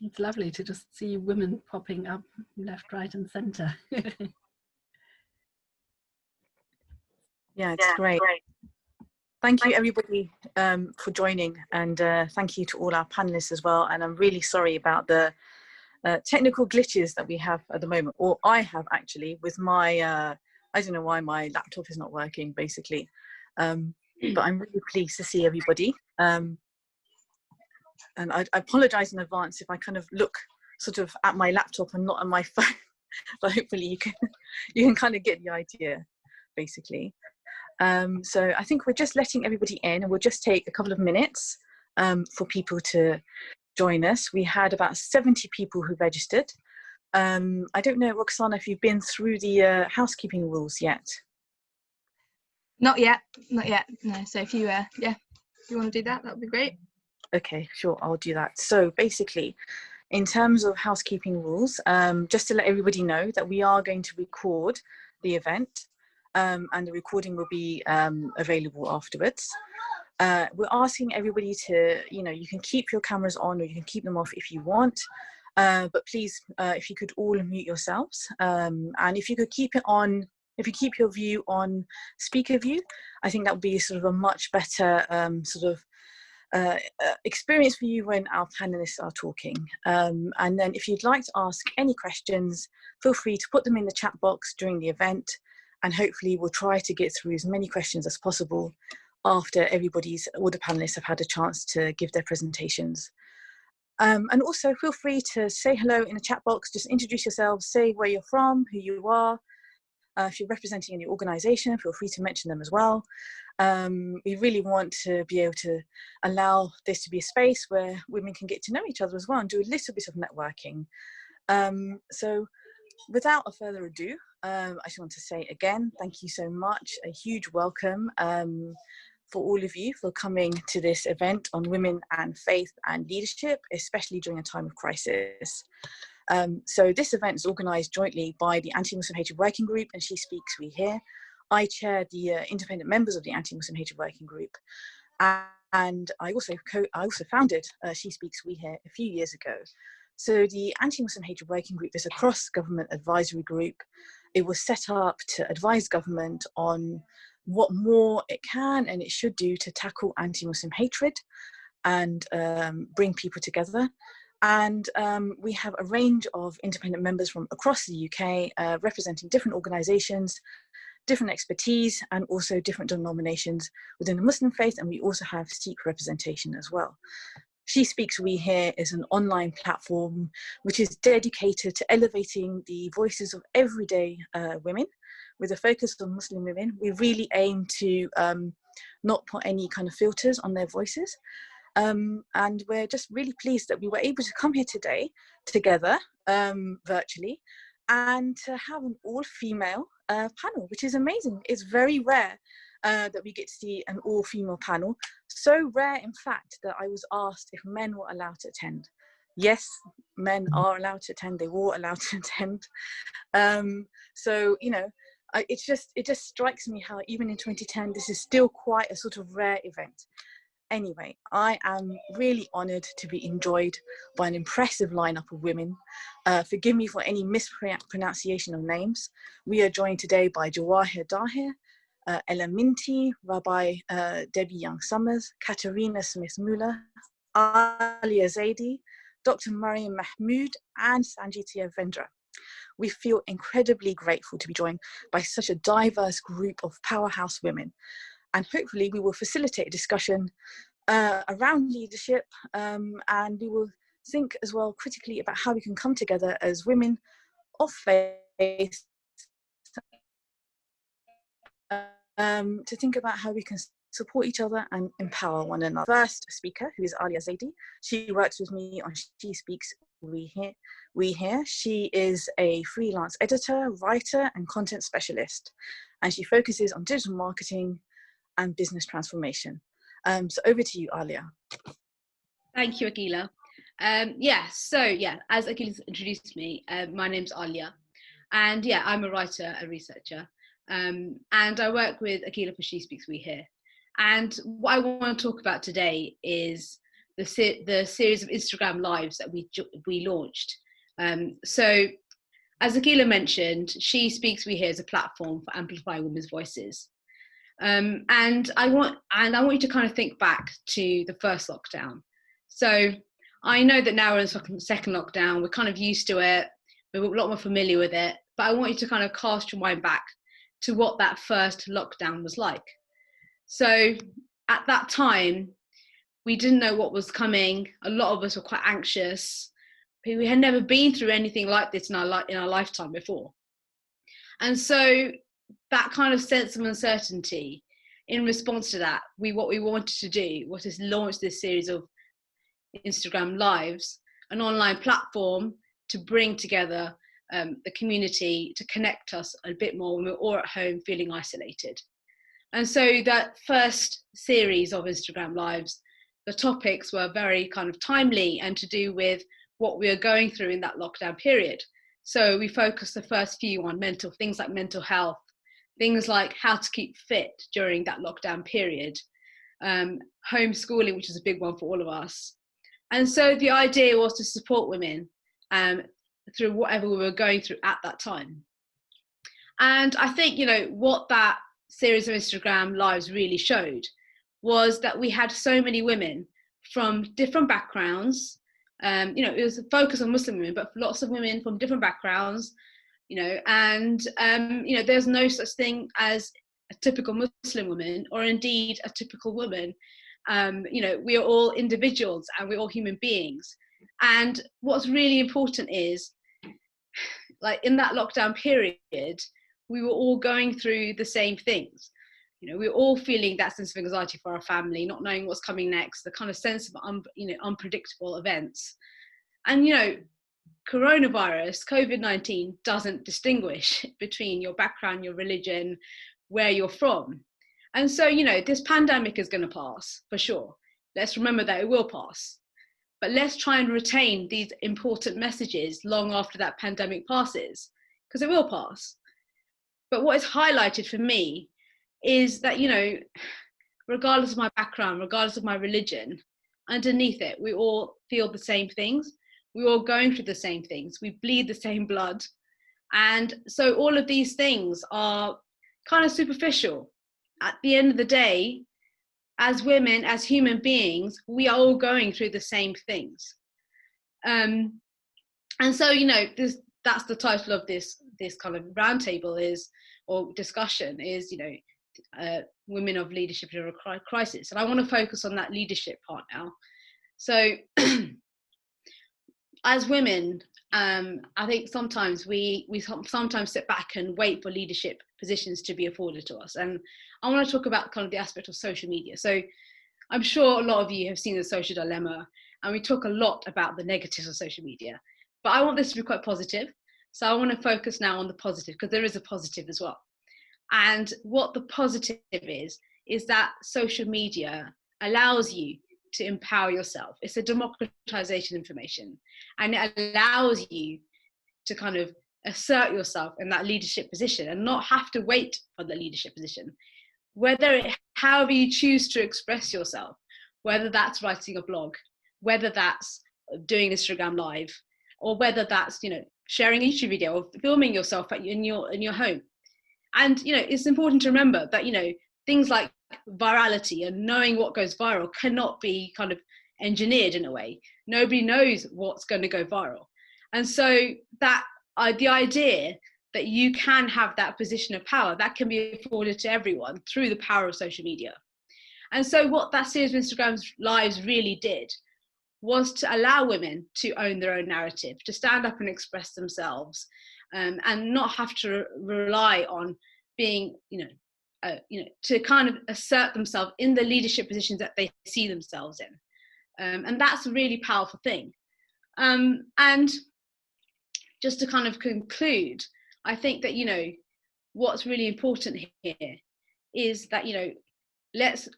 It's lovely to just see women popping up left, right and centre. Yeah, it's great. Thank you everybody for joining, and thank you to all our panelists as well. And I'm really sorry about the technical glitches that we have at the moment, or I have actually, with my, I don't know why my laptop is not working basically. But I'm really pleased to see everybody. And I apologize in advance if I kind of look sort of at my laptop and not on my phone, but hopefully you can kind of get the idea, basically. So I think we're just letting everybody in, and we'll just take a couple of minutes for people to join us. We had about 70 people who registered. I don't know, Roxana, if you've been through the housekeeping rules yet. Not yet. No. So if you, yeah, if you want to do that, that would be great. Okay, sure, I'll do that. So basically, in terms of housekeeping rules, just to let everybody know that we are going to record the event, and the recording will be available afterwards. We're asking everybody to, you can keep your cameras on or you can keep them off if you want, but please, if you could all mute yourselves, and if you could keep it on, if you keep your view on speaker view, I think that would be sort of a much better experience for you when our panelists are talking. And then if you'd like to ask any questions, feel free to put them in the chat box during the event, and hopefully we'll try to get through as many questions as possible after all the panelists have had a chance to give their presentations. And also feel free to say hello in the chat box, just introduce yourselves, say where you're from, who you are. If you're representing any organisation, feel free to mention them as well. We really want to be able to allow this to be a space where women can get to know each other as well and do a little bit of networking. So without a further ado, I just want to say again, thank you so much, a huge welcome for all of you for coming to this event on women and faith and leadership, especially during a time of crisis. So this event is organised jointly by the Anti-Muslim Hatred Working Group and She Speaks, We Hear. I chair the independent members of the Anti-Muslim Hatred Working Group, and I also founded She Speaks, We Hear a few years ago. So the Anti-Muslim Hatred Working Group is a cross-government advisory group. It was set up to advise government on what more it can and it should do to tackle anti-Muslim hatred and bring people together. And we have a range of independent members from across the UK representing different organisations, different expertise, and also different denominations within the Muslim faith, and we also have Sikh representation as well. She Speaks, We Hear is an online platform which is dedicated to elevating the voices of everyday women with a focus on Muslim women. We really aim to not put any kind of filters on their voices. And we're just really pleased that we were able to come here today together virtually and to have an all-female panel, which is amazing. It's very rare that we get to see an all-female panel. So rare, in fact, that I was asked if men were allowed to attend. Yes, men are allowed to attend. They were allowed to attend. So, it just strikes me how even in 2010, this is still quite a sort of rare event. Anyway, I am really honoured to be enjoyed by an impressive lineup of women. Forgive me for any mispronunciation of names. We are joined today by Jawaahir Daahir, Minty, Rabbi Debbie Young-Somers, Katharina Smith-Muller, Aliya Zaidi, Dr. Maryyum, Mehmood, and Sangy Theivendra. We feel incredibly grateful to be joined by such a diverse group of powerhouse women. And hopefully we will facilitate a discussion around leadership, and we will think as well critically about how we can come together as women of faith to think about how we can support each other and empower one another. First speaker, who is Aliya Zaidi. She works with me on She Speaks, We Hear. She is a freelance editor, writer, and content specialist, and she focuses on digital marketing and business transformation. So over to you, Aliya. Thank you, Akeela. As Akeela's introduced me, my name's Aliya, and I'm a writer, a researcher, and I work with Akeela for She Speaks, We Hear. And what I want to talk about today is the series of Instagram lives that we launched. So, as Akeela mentioned, She Speaks We Hear is a platform for amplifying women's voices. And I want you to kind of think back to the first lockdown. So I know that now we're in the second lockdown, we're kind of used to it, we're a lot more familiar with it, but I want you to kind of cast your mind back to what that first lockdown was like. So at that time, we didn't know what was coming. A lot of us were quite anxious. We had never been through anything like this in our lifetime before. And so that kind of sense of uncertainty, in response to that, what we wanted to do was to launch this series of Instagram Lives, an online platform to bring together the community, to connect us a bit more when we're all at home feeling isolated. And so that first series of Instagram Lives, the topics were very kind of timely and to do with what we are going through in that lockdown period. So we focused the first few on things like mental health, things like how to keep fit during that lockdown period, homeschooling, which is a big one for all of us. And so the idea was to support women through whatever we were going through at that time. And I think, what that series of Instagram Lives really showed was that we had so many women from different backgrounds. It was a focus on Muslim women, but lots of women from different backgrounds, there's no such thing as a typical Muslim woman or indeed a typical woman. We are all individuals and we're all human beings. And what's really important is, like, in that lockdown period, we were all going through the same things. We were all feeling that sense of anxiety for our family, not knowing what's coming next, the kind of sense of unpredictable events. And coronavirus, COVID-19, doesn't distinguish between your background, your religion, where you're from. And so, this pandemic is going to pass, for sure. Let's remember that it will pass. But let's try and retain these important messages long after that pandemic passes, because it will pass. But what is highlighted for me is that, regardless of my background, regardless of my religion, underneath it, we all feel the same things. We're all going through the same things. We bleed the same blood. And so all of these things are kind of superficial. At the end of the day, as women, as human beings, we are all going through the same things. And so, that's the title of this kind of roundtable or discussion is, women of leadership during a crisis. And I want to focus on that leadership part now. So as women, I think sometimes we sometimes sit back and wait for leadership positions to be afforded to us. And I want to talk about kind of the aspect of social media. So I'm sure a lot of you have seen The Social Dilemma, and we talk a lot about the negatives of social media. But I want this to be quite positive. So I want to focus now on the positive, because there is a positive as well. And what the positive is that social media allows you to empower yourself. It's a democratization of information, and it allows you to kind of assert yourself in that leadership position and not have to wait for the leadership position. However you choose to express yourself, whether that's writing a blog, whether that's doing Instagram Live, or whether that's, sharing a YouTube video or filming yourself in your home. And, it's important to remember that, things like virality and knowing what goes viral cannot be kind of engineered in a way. Nobody knows what's going to go viral. And so that the idea that you can have that position of power, that can be afforded to everyone through the power of social media. And so what that series of Instagram Lives really did was to allow women to own their own narrative, to stand up and express themselves, and not have to rely on being, to kind of assert themselves in the leadership positions that they see themselves in. And that's a really powerful thing. And just to kind of conclude, I think that, what's really important here is that,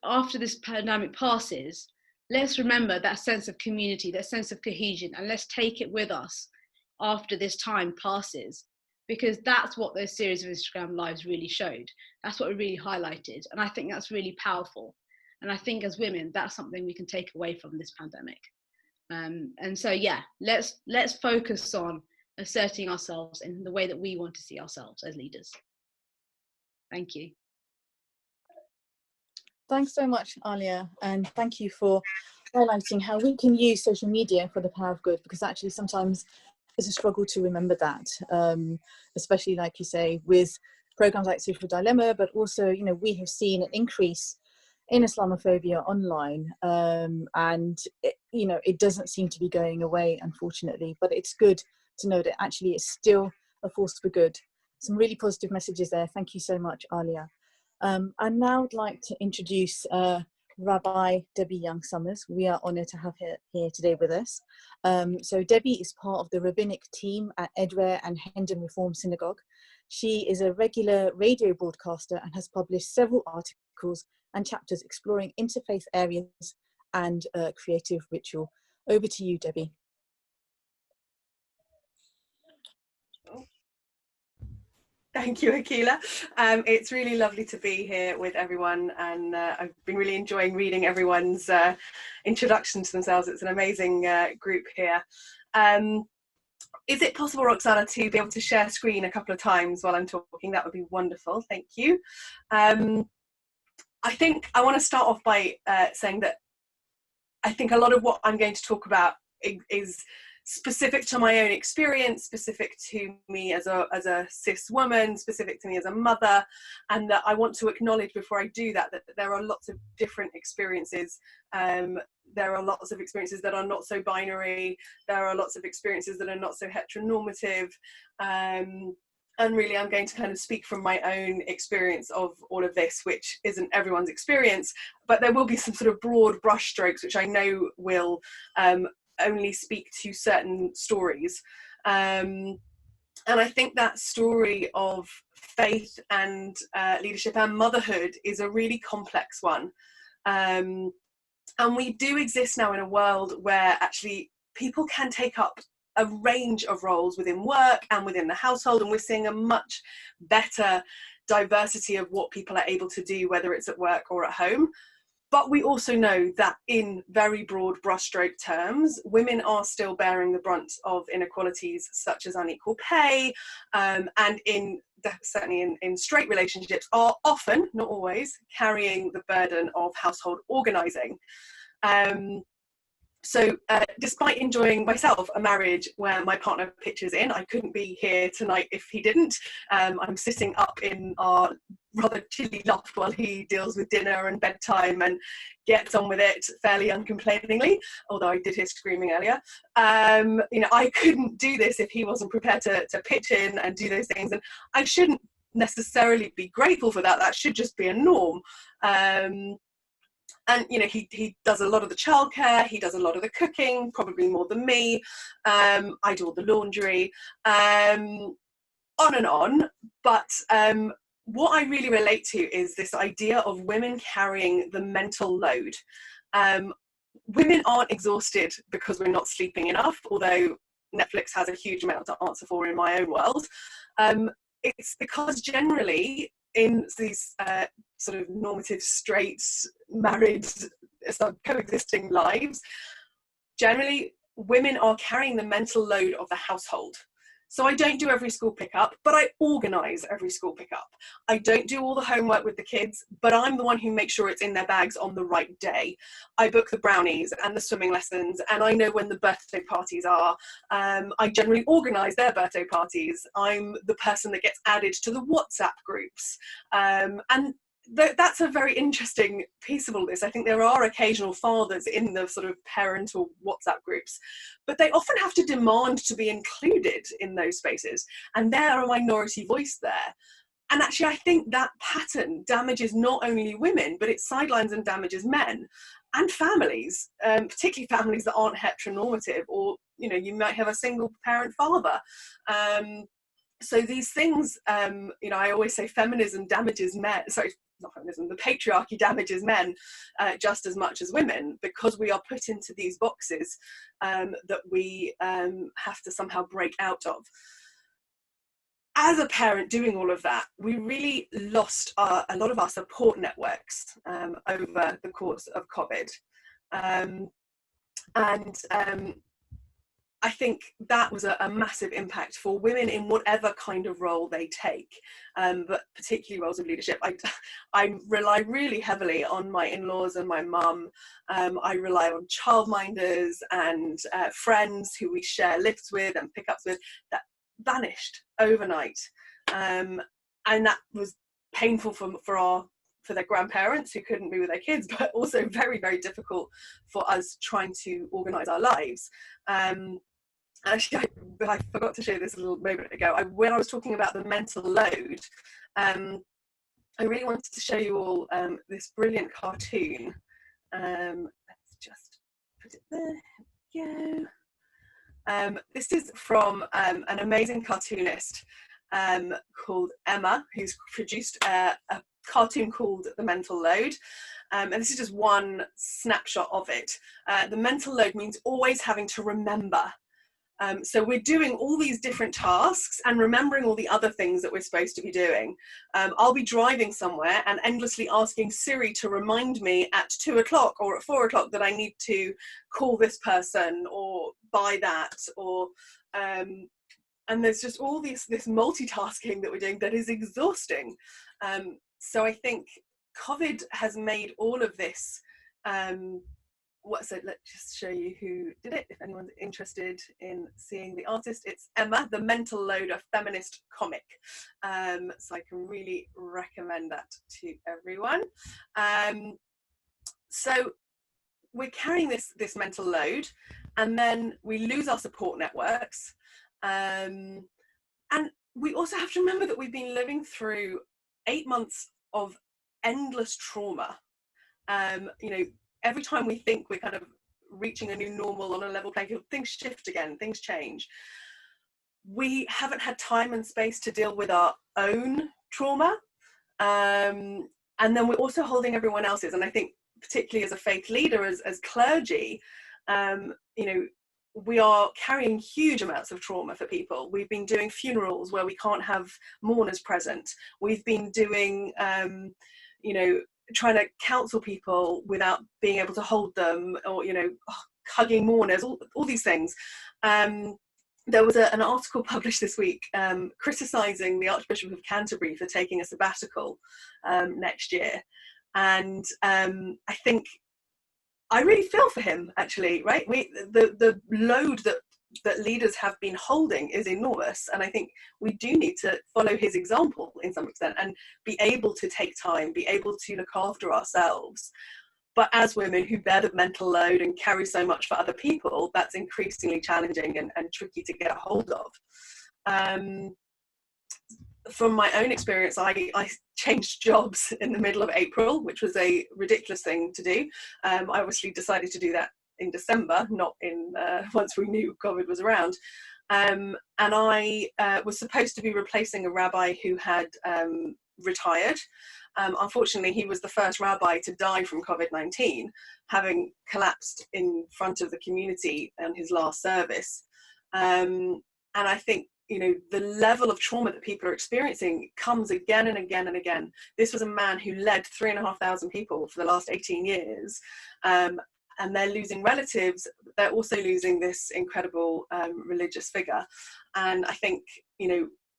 after this pandemic passes, let's remember that sense of community, that sense of cohesion, and let's take it with us after this time passes, because that's what those series of Instagram Lives really showed. That's what it really highlighted. And I think that's really powerful. And I think as women, that's something we can take away from this pandemic. And so, yeah, let's focus on asserting ourselves in the way that we want to see ourselves as leaders. Thank you. Thanks so much, Aliya, and thank you for highlighting how we can use social media for the power of good, because actually sometimes it's a struggle to remember that, especially, like you say, with programs like Social Dilemma, but also, you know, we have seen an increase in Islamophobia online, and you know, it doesn't seem to be going away, unfortunately, but it's good to know that actually it's still a force for good. Some really positive messages there. Thank you so much, Aliya. And now I'd like to introduce Rabbi Debbie Young-Somers. We are honoured to have her here today with us. So Debbie is part of the rabbinic team at Edgware and Hendon Reform Synagogue. She is a regular radio broadcaster and has published several articles and chapters exploring interfaith areas and creative ritual. Over to you, Debbie. Thank you, Akeela. It's really lovely to be here with everyone, and I've been really enjoying reading everyone's introduction to themselves. It's an amazing group here. Is it possible, Roxana, to be able to share screen a couple of times while I'm talking? That would be wonderful. Thank you. I think I want to start off by saying that I think a lot of what I'm going to talk about is specific to my own experience, specific to me as a cis woman, specific to me as a mother, and that I want to acknowledge before I do that there are lots of different experiences. There are lots of experiences that are not so binary. There are lots of experiences that are not so heteronormative. And really, I'm going to kind of speak from my own experience of all of this, which isn't everyone's experience, but there will be some sort of broad brushstrokes, which I know will only speak to certain stories. And I think that story of faith and leadership and motherhood is a really complex one. And we do exist now in a world where actually people can take up a range of roles within work and within the household, and we're seeing a much better diversity of what people are able to do, whether it's at work or at home. But we also know that in very broad brushstroke terms, women are still bearing the brunt of inequalities such as unequal pay, and certainly in straight relationships are often, not always, carrying the burden of household organising. So despite enjoying myself a marriage where my partner pitches in, I couldn't be here tonight if he didn't. I'm sitting up in our rather chilly loft while he deals with dinner and bedtime and gets on with it fairly uncomplainingly, although I did hear screaming earlier. You know, I couldn't do this if he wasn't prepared to pitch in and do those things, and I shouldn't necessarily be grateful for that. That should just be a norm. And you know, he does a lot of the childcare, he does a lot of the cooking, probably more than me. I do all the laundry, on and on. But what I really relate to is this idea of women carrying the mental load. Women aren't exhausted because we're not sleeping enough, although Netflix has a huge amount to answer for in my own world. It's because generally in these sort of normative, straight, married, coexisting lives, generally women are carrying the mental load of the household. So I don't do every school pickup, but I organise every school pickup. I don't do all the homework with the kids, but I'm the one who makes sure it's in their bags on the right day. I book the brownies and the swimming lessons, and I know when the birthday parties are. I generally organise their birthday parties. I'm the person that gets added to the WhatsApp groups. And that's a very interesting piece of all this. I think there are occasional fathers in the sort of parental WhatsApp groups, but they often have to demand to be included in those spaces, and they're a minority voice there. And actually, I think that pattern damages not only women, but it sidelines and damages men and families, particularly families that aren't heteronormative, or, you know, you might have a single parent father. So these things, you know, I always say feminism damages men, sorry, not feminism, the patriarchy damages men just as much as women, because we are put into these boxes that we have to somehow break out of. as a parent doing all of that, we really lost a lot of our support networks over the course of COVID. I think that was a massive impact for women in whatever kind of role they take, but particularly roles of leadership. I rely really heavily on my in-laws and my mum. I rely on childminders and friends who we share lifts with and pickups with. That vanished overnight, and that was painful for their grandparents who couldn't be with their kids, but also very, very difficult for us trying to organise our lives. Actually, I forgot to show this a little moment ago. When I was talking about the mental load, I really wanted to show you all this brilliant cartoon. Let's just put it there. Here we go. This is from an amazing cartoonist called Emma, who's produced a cartoon called The Mental Load. And this is just one snapshot of it. The mental load means always having to remember. So we're doing all these different tasks and remembering all the other things that we're supposed to be doing. I'll be driving somewhere and endlessly asking Siri to remind me at 2 o'clock or at 4 o'clock that I need to call this person or buy that, or and there's just all this multitasking that we're doing that is exhausting. So I think COVID has made all of this let's just show you who did it if anyone's interested in seeing the artist. It's Emma, The Mental Load, a feminist comic. So I can really recommend that to everyone. So we're carrying this mental load, and then we lose our support networks, and we also have to remember that we've been living through 8 months of endless trauma. Every time we think we're kind of reaching a new normal on a level playing field, things shift again, things change. We haven't had time and space to deal with our own trauma. And then we're also holding everyone else's. And I think particularly as a faith leader, as clergy, we are carrying huge amounts of trauma for people. We've been doing funerals where we can't have mourners present. We've been doing, trying to counsel people without being able to hold them, or hugging mourners, all these things. There was an article published this week criticising the Archbishop of Canterbury for taking a sabbatical next year, and I think I really feel for him, actually. Right, the load that leaders have been holding is enormous, and I think we do need to follow his example in some extent and be able to take time, be able to look after ourselves. But as women who bear the mental load and carry so much for other people, that's increasingly challenging and tricky to get a hold of. From my own experience, I changed jobs in the middle of April, which was a ridiculous thing to do. I obviously decided to do that in December, not in once we knew COVID was around. And I was supposed to be replacing a rabbi who had retired. Unfortunately, he was the first rabbi to die from COVID-19, having collapsed in front of the community on his last service. And I think, the level of trauma that people are experiencing comes again and again and again. This was a man who led 3,500 people for the last 18 years. And they're losing relatives. They're also losing this incredible religious figure. And I think,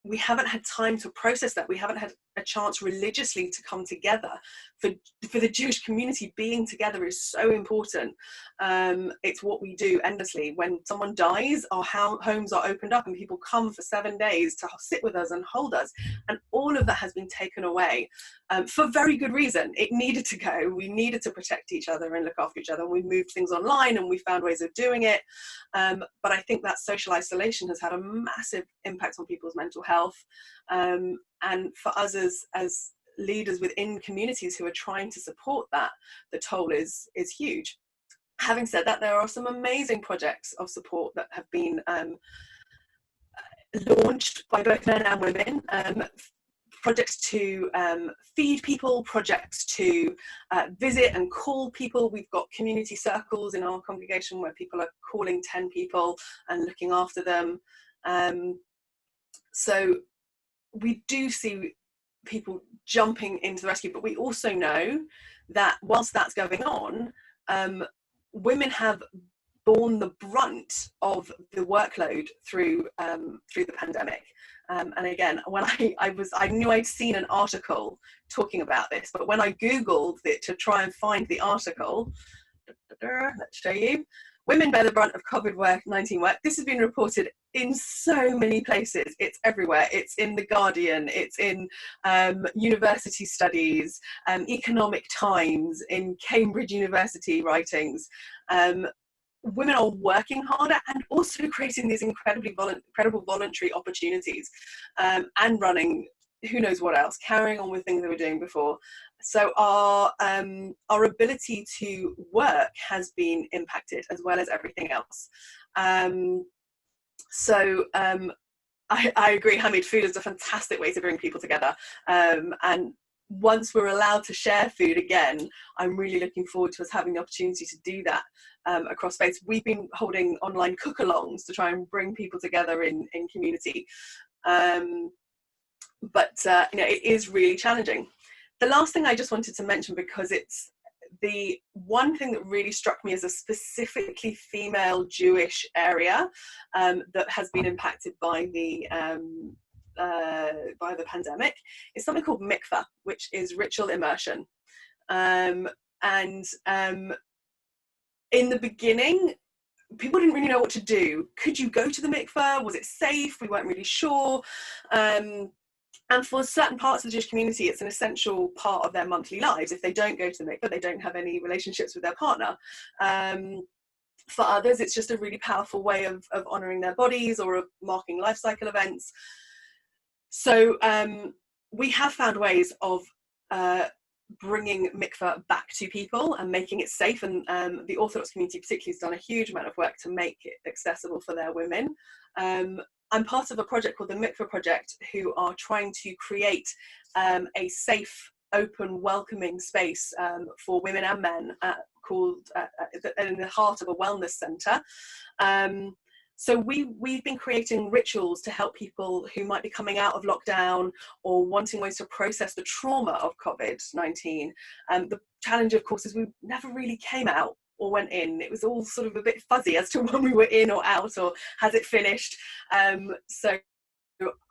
we haven't had time to process that. We haven't had a chance religiously to come together. For the Jewish community, being together is so important. It's what we do endlessly. When someone dies, our homes are opened up and people come for 7 days to sit with us and hold us. And all of that has been taken away for very good reason. It needed to go. We needed to protect each other and look after each other. We moved things online and we found ways of doing it. But I think that social isolation has had a massive impact on people's mental health. And for us as leaders within communities who are trying to support that, the toll is huge. Having said that, there are some amazing projects of support that have been launched by both men and women. Projects to feed people, projects to visit and call people. We've got community circles in our congregation where people are calling 10 people and looking after them. So we do see people jumping into the rescue, but we also know that whilst that's going on, women have borne the brunt of the workload through the pandemic. And again, when I knew I'd seen an article talking about this, but when I Googled it to try and find the article, let's show you. Women bear the brunt of COVID-19 work. This has been reported in so many places. It's everywhere. It's in The Guardian. It's in university studies, Economic Times, in Cambridge University writings. Women are working harder and also creating these incredible voluntary opportunities, and running who knows what else, carrying on with things they were doing before. So our ability to work has been impacted, as well as everything else. I agree, Hamid, food is a fantastic way to bring people together. And once we're allowed to share food again, I'm really looking forward to us having the opportunity to do that across space. We've been holding online cook-alongs to try and bring people together in community. But it is really challenging. The last thing I just wanted to mention, because it's the one thing that really struck me as a specifically female Jewish area that has been impacted by the pandemic, is something called mikveh, which is ritual immersion. In the beginning, people didn't really know what to do. Could you go to the mikveh? Was it safe? We weren't really sure. And for certain parts of the Jewish community, it's an essential part of their monthly lives. If they don't go to the mikveh, they don't have any relationships with their partner. For others, it's just a really powerful way of honouring their bodies or of marking life cycle events. So we have found ways of bringing mikveh back to people and making it safe. And the Orthodox community particularly has done a huge amount of work to make it accessible for their women. I'm part of a project called the Mikveh Project, who are trying to create a safe, open, welcoming space for women and men called in the heart of a wellness centre. So we've been creating rituals to help people who might be coming out of lockdown or wanting ways to process the trauma of COVID-19. The challenge, of course, is we never really came out or went in. It was all sort of a bit fuzzy as to when we were in or out, or has it finished. So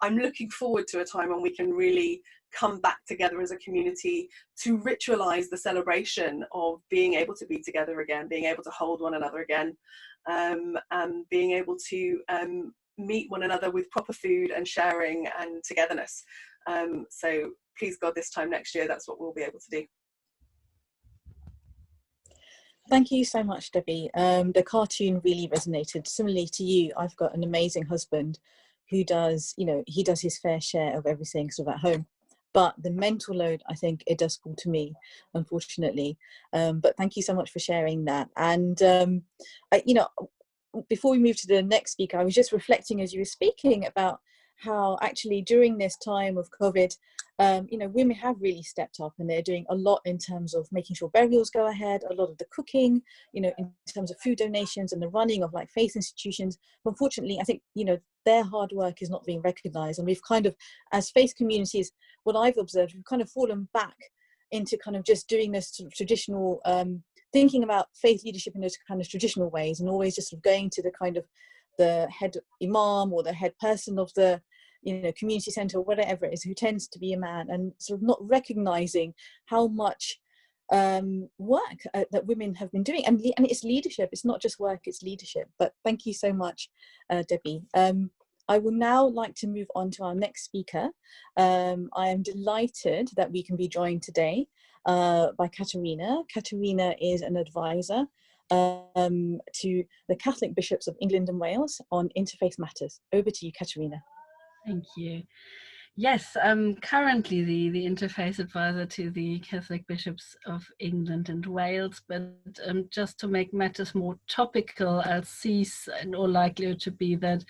I'm looking forward to a time when we can really come back together as a community to ritualize the celebration of being able to be together again, being able to hold one another again, and being able to meet one another with proper food and sharing and togetherness. So please God, this time next year, that's what we'll be able to do. Thank you so much, Debbie. The cartoon really resonated. Similarly to you, I've got an amazing husband who does, he does his fair share of everything sort of at home. But the mental load, I think it does fall to me, unfortunately. But thank you so much for sharing that. And, before we move to the next speaker, I was just reflecting as you were speaking about how actually during this time of COVID, women have really stepped up, and they're doing a lot in terms of making sure burials go ahead, a lot of the cooking, in terms of food donations and the running of like faith institutions. But unfortunately, I think, their hard work is not being recognized. And we've kind of, as faith communities, what I've observed, we've kind of fallen back into kind of just doing this sort of traditional, thinking about faith leadership in those kind of traditional ways, and always just sort of going to the kind of the head imam or the head person of the community center or whatever it is, who tends to be a man, and sort of not recognizing how much work that women have been doing, and it's leadership. It's not just work, it's leadership. But thank you so much, Debbie. I would now like to move on to our next speaker. I am delighted that we can be joined today by Katharina. Katharina is an advisor to the Catholic Bishops of England and Wales on interfaith matters. Over to you, Katharina. Thank you. Yes, I'm currently the interface advisor to the Catholic Bishops of England and Wales, but just to make matters more topical, I'll cease in all likelihood to be that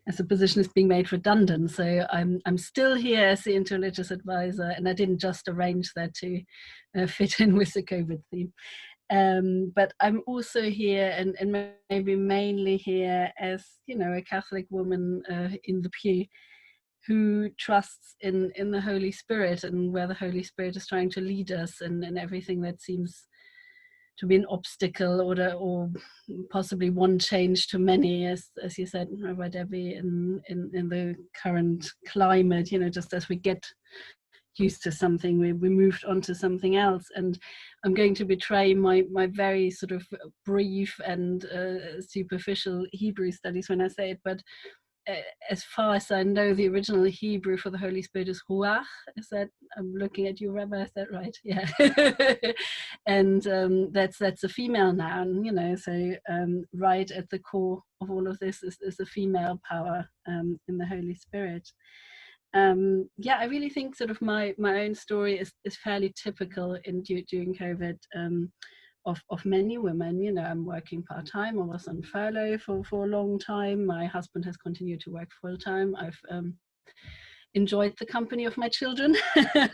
as the position is being made redundant. So I'm still here as the interreligious advisor, and I didn't just arrange that to fit in with the COVID theme. But I'm also here and maybe mainly here as, a Catholic woman in the pew, who trusts in the Holy Spirit, and where the Holy Spirit is trying to lead us, and everything that seems to be an obstacle, or possibly one change to many, as you said, Rabbi Debbie, in the current climate, you know, just as we get used to something, we moved on to something else. And I'm going to betray my very sort of brief and superficial Hebrew studies when I say it, but as far as I know, the original Hebrew for the Holy Spirit is ruach. Is that, I'm looking at you, Rabbi, is that right? Yeah. And that's a female noun, you know, so right at the core of all of this is a female power in the Holy Spirit. Yeah, I really think sort of my own story is fairly typical during COVID. Of many women. You know, I'm working part-time. I was on furlough for a long time. My husband has continued to work full-time. I've enjoyed the company of my children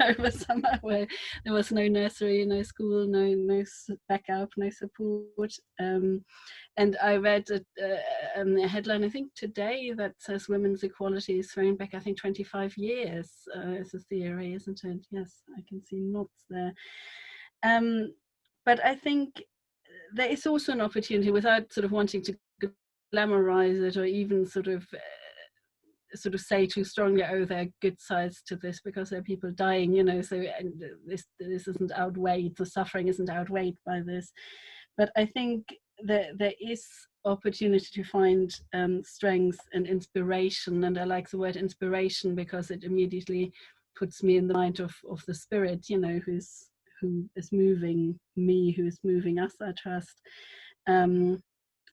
over summer, where there was no nursery, no school, no backup, no support. And I read a headline, I think today, that says women's equality is thrown back, I think, 25 years as a theory, isn't it? Yes, I can see nods there. But I think there is also an opportunity, without sort of wanting to glamorize it, or even sort of say too strongly, oh, there are good sides to this because there are people dying, you know, so and this isn't outweighed, the suffering isn't outweighed by this. But I think that there is opportunity to find strength and inspiration, and I like the word inspiration because it immediately puts me in the mind of the Spirit, you know, who is moving me, who is moving us, I trust.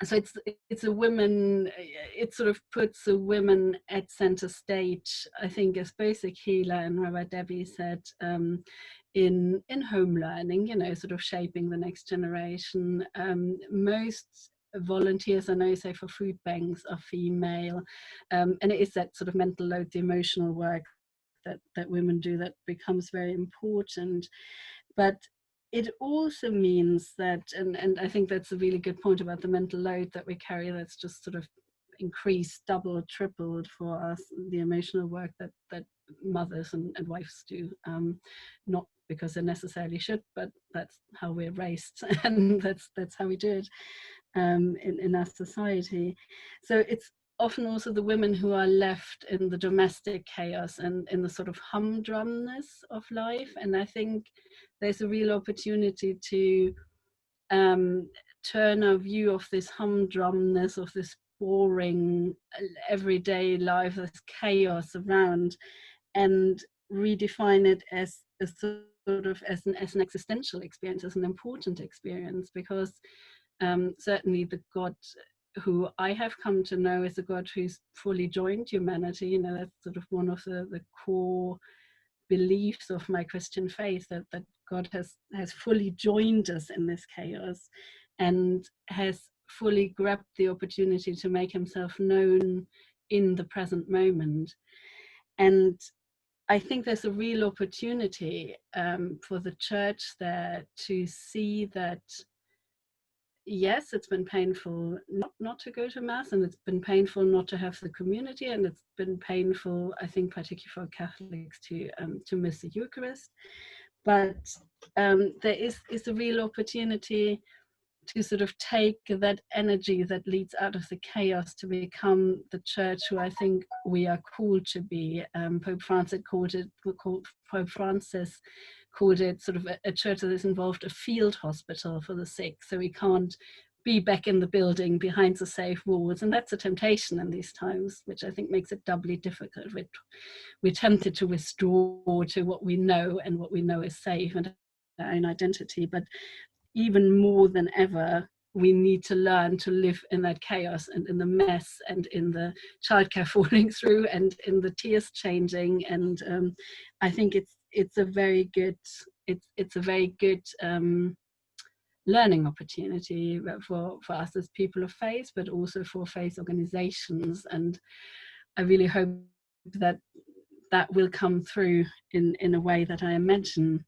So it's a women, it sort of puts the women at center stage, I think, as both Akeela and Rabbi Debbie said, in home learning, you know, sort of shaping the next generation. Most volunteers, I know, say for food banks, are female, and it is that sort of mental load, the emotional work that women do that becomes very important. But it also means that, and I think that's a really good point about the mental load that we carry, that's just sort of increased, doubled, tripled for us, the emotional work that mothers and wives do, not because they necessarily should, but that's how we're raised, and that's how we do it in our society. So it's often also the women who are left in the domestic chaos and in the sort of humdrumness of life. And I think there's a real opportunity to turn our view of this humdrumness, of this boring everyday life, this chaos around, and redefine it as a sort of as an existential experience, as an important experience, because certainly the God who I have come to know is a God who's fully joined humanity. You know, that's sort of one of the core beliefs of my Christian faith, that God has fully joined us in this chaos and has fully grabbed the opportunity to make himself known in the present moment. And I think there's a real opportunity for the church there to see that, yes, it's been painful not to go to Mass, and it's been painful not to have the community, and it's been painful, I think, particularly for Catholics, to miss the Eucharist. But there is a real opportunity to sort of take that energy that leads out of the chaos to become the church who I think we are called to be. Pope Francis called it sort of a church that is involved, a field hospital for the sick. So we can't be back in the building behind the safe walls, and that's a temptation in these times, which I think makes it doubly difficult. We're tempted to withdraw to what we know, and what we know is safe and our own identity. But even more than ever, we need to learn to live in that chaos and in the mess and in the childcare falling through and in the tears changing. And I think it's a very good learning opportunity for us as people of faith, but also for faith organizations. And I really hope that will come through in a way that I imagine.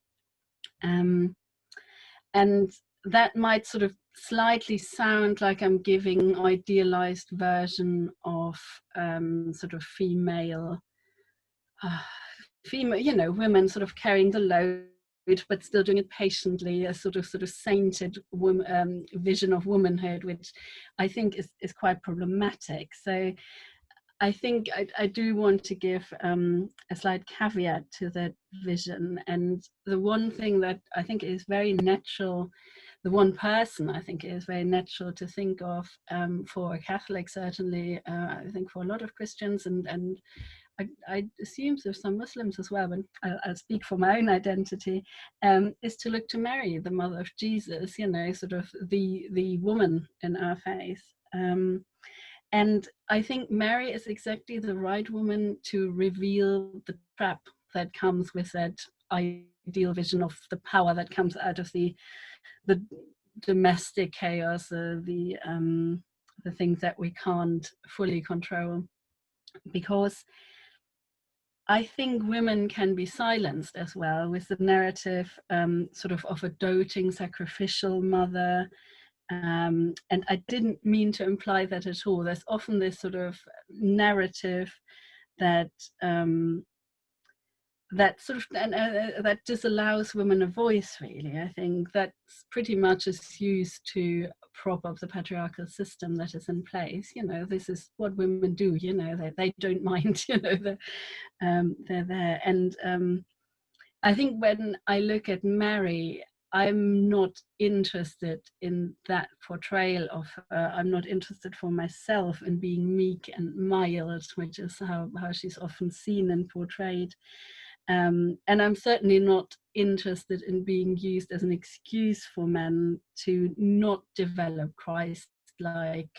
And that might sort of slightly sound like I'm giving an idealized version of sort of female female, you know, women sort of carrying the load, but still doing it patiently, a sort of sainted vision of womanhood, which I think is quite problematic. So I think I do want to give a slight caveat to that vision. And the one thing that I think is very natural, the one person I think is very natural to think of for a Catholic, certainly, I think for a lot of Christians, and I assume there's some Muslims as well, but I'll speak for my own identity, is to look to Mary, the mother of Jesus, you know, sort of the woman in our faith. And I think Mary is exactly the right woman to reveal the trap that comes with that ideal vision of the power that comes out of the domestic chaos, the things that we can't fully control. Because I think women can be silenced as well with the narrative sort of a doting, sacrificial mother. And I didn't mean to imply that at all. There's often this sort of narrative that that sort of that disallows women a voice, really. I think that's pretty much is used to prop up the patriarchal system that is in place. You know, this is what women do, you know, they don't mind, you know, they're there. And I think when I look at Mary, I'm not interested in that portrayal of her. I'm not interested for myself in being meek and mild, which is how she's often seen and portrayed. And I'm certainly not interested in being used as an excuse for men to not develop Christ-like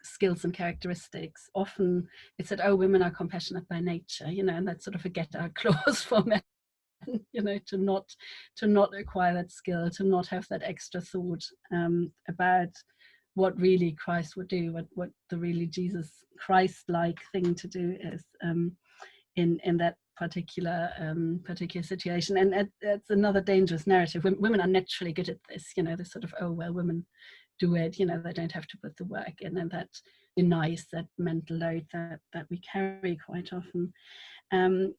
skills and characteristics. Often it's that, oh, women are compassionate by nature, you know, and that's sort of a get-out clause for men, you know, to not acquire that skill, to not have that extra thought about what really Christ would do, what the really Jesus Christ-like thing to do is. In that particular situation. And that's another dangerous narrative. Women are naturally good at this, you know, this sort of, oh, well, women do it, you know, they don't have to put the work in, and that denies that mental load that we carry quite often. And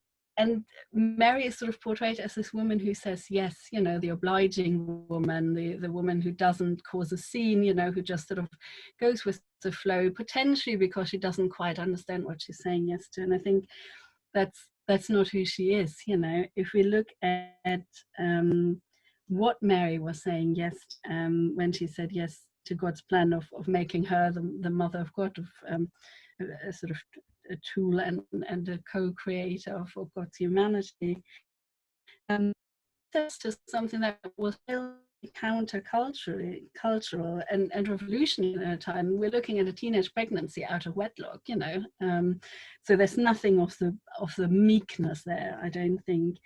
Mary is sort of portrayed as this woman who says yes, you know, the obliging woman, the woman who doesn't cause a scene, you know, who just sort of goes with the flow, potentially because she doesn't quite understand what she's saying yes to. And I think that's not who she is, you know. If we look at what Mary was saying yes when she said yes to God's plan of making her the mother of God, of a sort of a tool and a co-creator of God's humanity, that's just something that was countercultural and revolutionary at a time. We're looking at a teenage pregnancy out of wedlock, you know, so there's nothing of the meekness there, I don't think.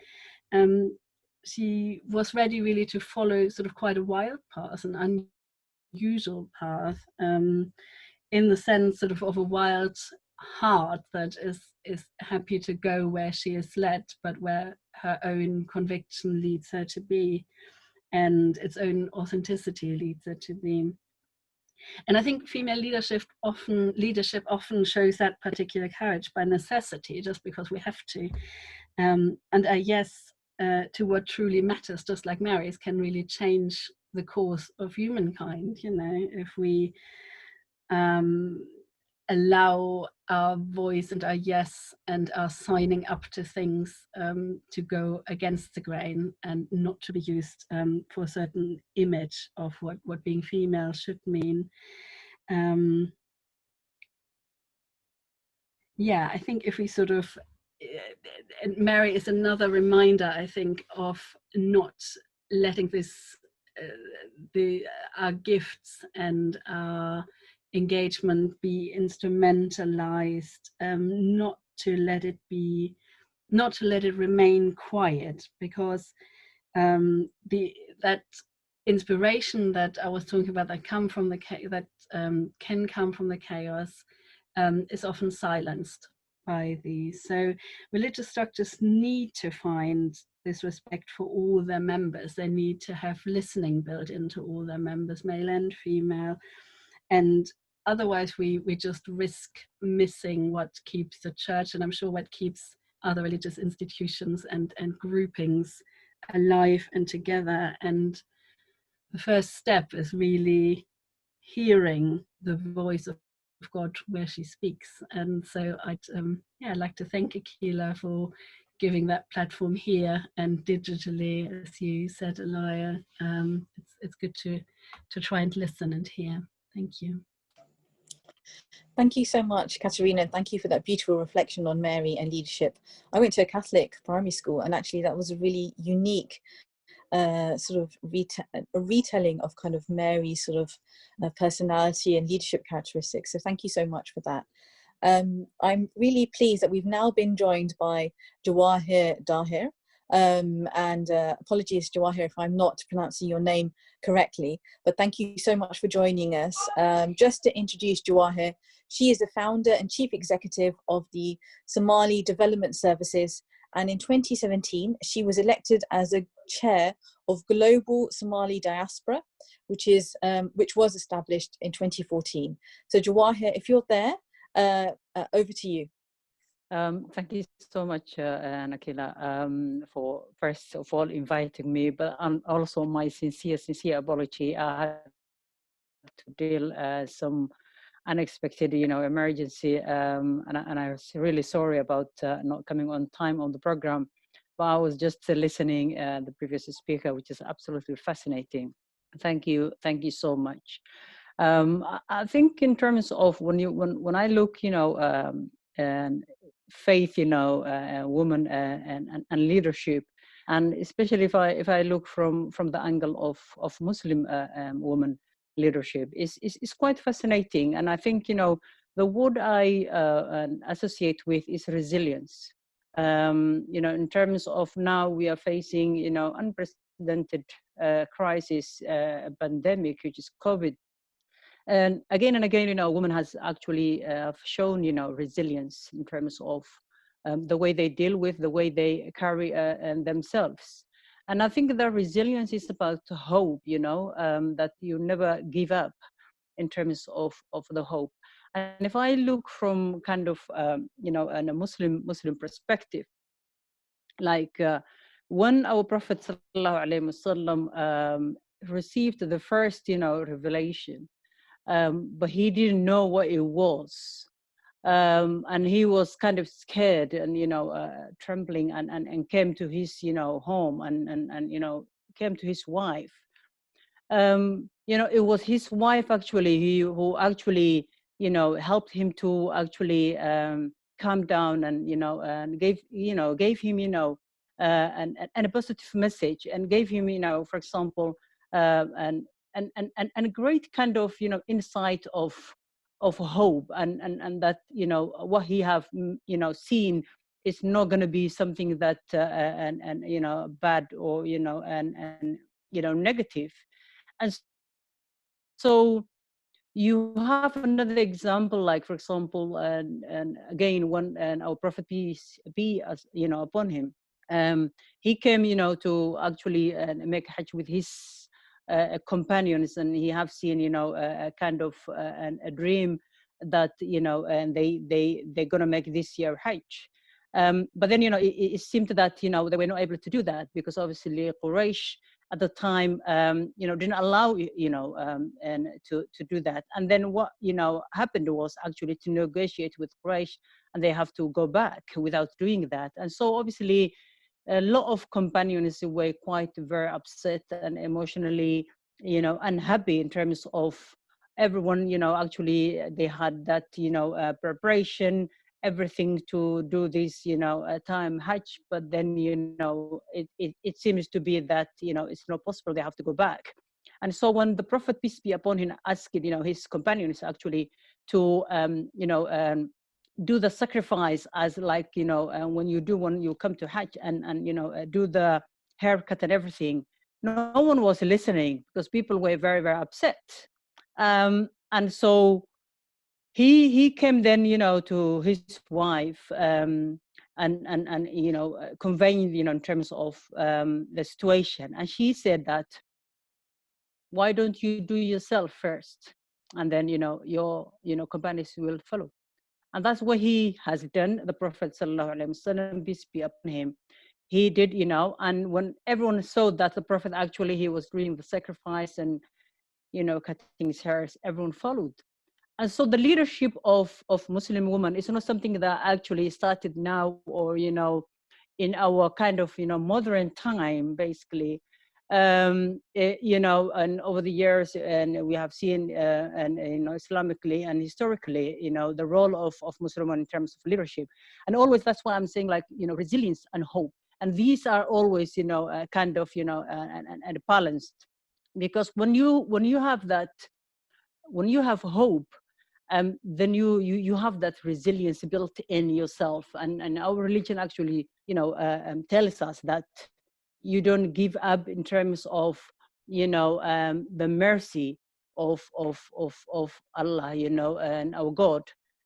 She was ready really to follow sort of quite a wild path, an unusual path, in the sense sort of a wild heart that is happy to go where she is led, but where her own conviction leads her to be, and its own authenticity leads her to be. And I think female leadership often shows that particular courage by necessity, just because we have to. And a yes to what truly matters, just like Mary's, can really change the course of humankind. You know, if we allow our voice and our yes and our signing up to things to go against the grain and not to be used for a certain image of what being female should mean. Yeah, I think if we sort of, Mary is another reminder, I think, of not letting this, our gifts and our engagement be instrumentalized, not to let it remain quiet, because that inspiration that I was talking about that can come from the chaos is often silenced by these. So religious structures need to find this respect for all their members. They need to have listening built into all their members, male and female. And otherwise we just risk missing what keeps the church, and I'm sure what keeps other religious institutions and groupings alive and together. And the first step is really hearing the voice of God where she speaks. And so I'd like to thank Akeela for giving that platform here and digitally, as you said, Aliya. It's good to try and listen and hear. Thank you. Thank you so much, Katharina. Thank you for that beautiful reflection on Mary and leadership. I went to a Catholic primary school, and actually that was a really unique sort of a retelling of kind of Mary's sort of personality and leadership characteristics. So thank you so much for that. I'm really pleased that we've now been joined by Jawaahir Daahir. And apologies, Jawaahir, if I'm not pronouncing your name correctly, but thank you so much for joining us. Just to introduce Jawaahir, she is the founder and chief executive of the Somali Development Services, and in 2017 she was elected as a chair of Global Somali Diaspora, which was established in 2014. So Jawaahir, if you're there, over to you. Thank you so much, Akeela, for first of all inviting me, but also my sincere apology. I had to deal some unexpected, emergency, and I was really sorry about not coming on time on the program. But I was just listening the previous speaker, which is absolutely fascinating. Thank you so much. I think in terms of when I look, and faith, women and leadership, and especially if I look from the angle of Muslim women leadership, is quite fascinating. And I think the word I associate with is resilience. In terms of now we are facing unprecedented crisis, pandemic, which is COVID. And again, women has actually shown, resilience in terms of the way they deal with, the way they carry themselves. And I think that resilience is about hope, that you never give up in terms of the hope. And if I look from kind of, in a Muslim perspective, like when our Prophet ﷺ received the first, revelation, but he didn't know what it was. And he was kind of scared and, trembling and came to his, home and came to his wife. It was his wife actually who actually, helped him to actually calm down and, and gave him, and a positive message, and gave him, for example, and a great kind of, insight of hope, and that, what he have, seen is not going to be something that, bad or, and negative. And so you have another example, like, for example, and again, when our Prophet peace be upon him, he came, to actually make Hajj with his companions, and he have seen, a kind of a dream that, and they're gonna make this year Hajj. But then, it seemed that, they were not able to do that because obviously Quraysh at the time, didn't allow, and to do that. And then what, happened was actually to negotiate with Quraysh, and they have to go back without doing that. And so obviously a lot of companions were quite very upset and emotionally, unhappy in terms of everyone, actually they had that, preparation, everything to do this, time Hajj, but then, it seems to be that, it's not possible, they have to go back. And so when the Prophet, peace be upon him, asked, his companions actually to, do the sacrifice as like, when you come to Hajj and do the haircut and everything, no one was listening because people were very, very upset. And so he came then, to his wife, and conveying, in terms of the situation. And she said that, why don't you do yourself first? and then your companions will follow. And that's what he has done. The Prophet sallallahu alaihi wasallam, peace be upon him, he did, and when everyone saw that the Prophet actually he was doing the sacrifice and cutting his hair, everyone followed. And so the leadership of Muslim women is not something that actually started now, or in our kind of modern time, basically. And over the years, and we have seen, and Islamically and historically, the role of Muslim women in terms of leadership. And always, that's why I'm saying, like, resilience and hope. And these are always, kind of, and balanced, because when you have that, when you have hope, then you have that resilience built in yourself. And our religion actually, tells us that you don't give up in terms of, the mercy of Allah, and our God.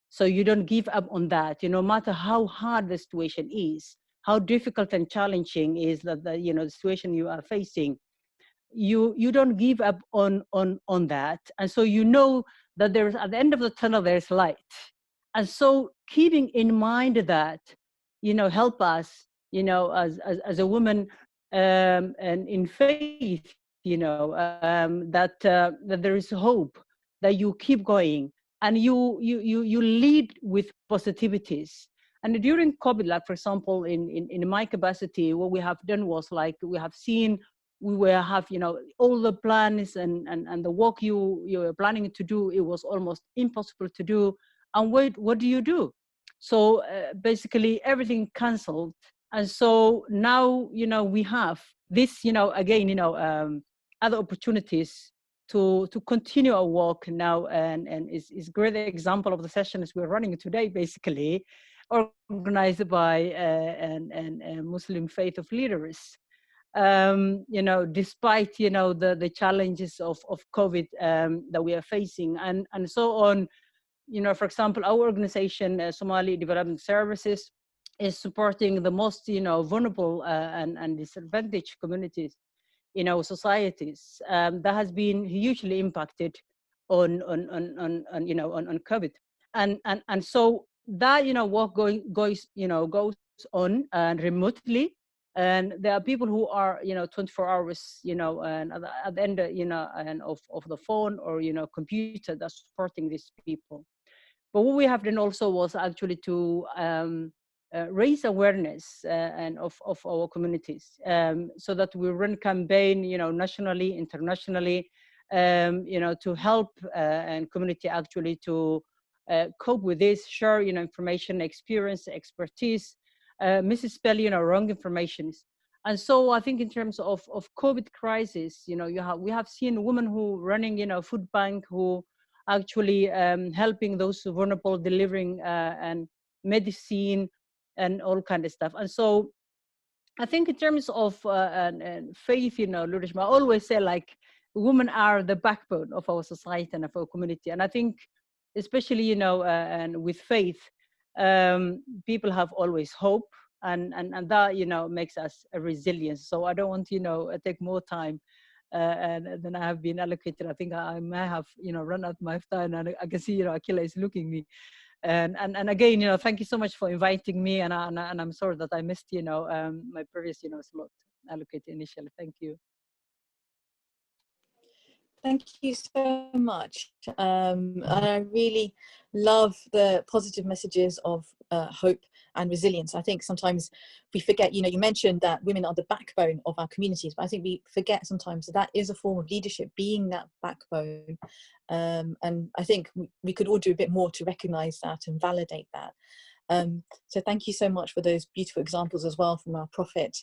So you don't give up on that, no matter how hard the situation is, how difficult and challenging is that the situation you are facing. You don't give up on that. And so that there's, at the end of the tunnel, there's light. And so keeping in mind that, help us, as a woman, and in faith, that there is hope, that you keep going, and you lead with positivities. And during COVID, like, for example, in my capacity, what we have done was, like, we have seen, we will have, all the plans and the work you were planning to do, it was almost impossible to do. And what do you do? So basically everything canceled. And so now, we have this, again, other opportunities to continue our work now. And is great example of the sessions we're running today, basically organized by and Muslim faith of leaders. Despite, the challenges of COVID that we are facing, and so on. For example, our organization, Somali Development Services, is supporting the most, vulnerable and disadvantaged communities in our societies. That has been hugely impacted on COVID, and so that work goes on remotely. And there are people who are 24 hours and at the end and of the phone or computer that's supporting these people. But what we have done also was actually to raise awareness and of our communities, so that we run campaign nationally, internationally, to help and community actually to cope with this, share information, experience, expertise, misspell wrong information. And so I think in terms of COVID crisis, we have seen women who running food bank, who actually helping those vulnerable, delivering and medicine and all kind of stuff. And so I think in terms of and faith, leadership, I always say, like, women are the backbone of our society and of our community. And I think especially and with faith, people have always hope, and that makes us a resilience. So I don't want to take more time than I have been allocated. I think I may have run out my time, and I can see Akeela is looking me. And again, thank you so much for inviting me, and I'm sorry that I missed my previous slot allocated initially. Thank you. Thank you so much. And I really love the positive messages of hope and resilience. I think sometimes we forget, you mentioned that women are the backbone of our communities, but I think we forget sometimes that is a form of leadership, being that backbone. And I think we could all do a bit more to recognize that and validate that. So thank you so much for those beautiful examples as well from our Prophet.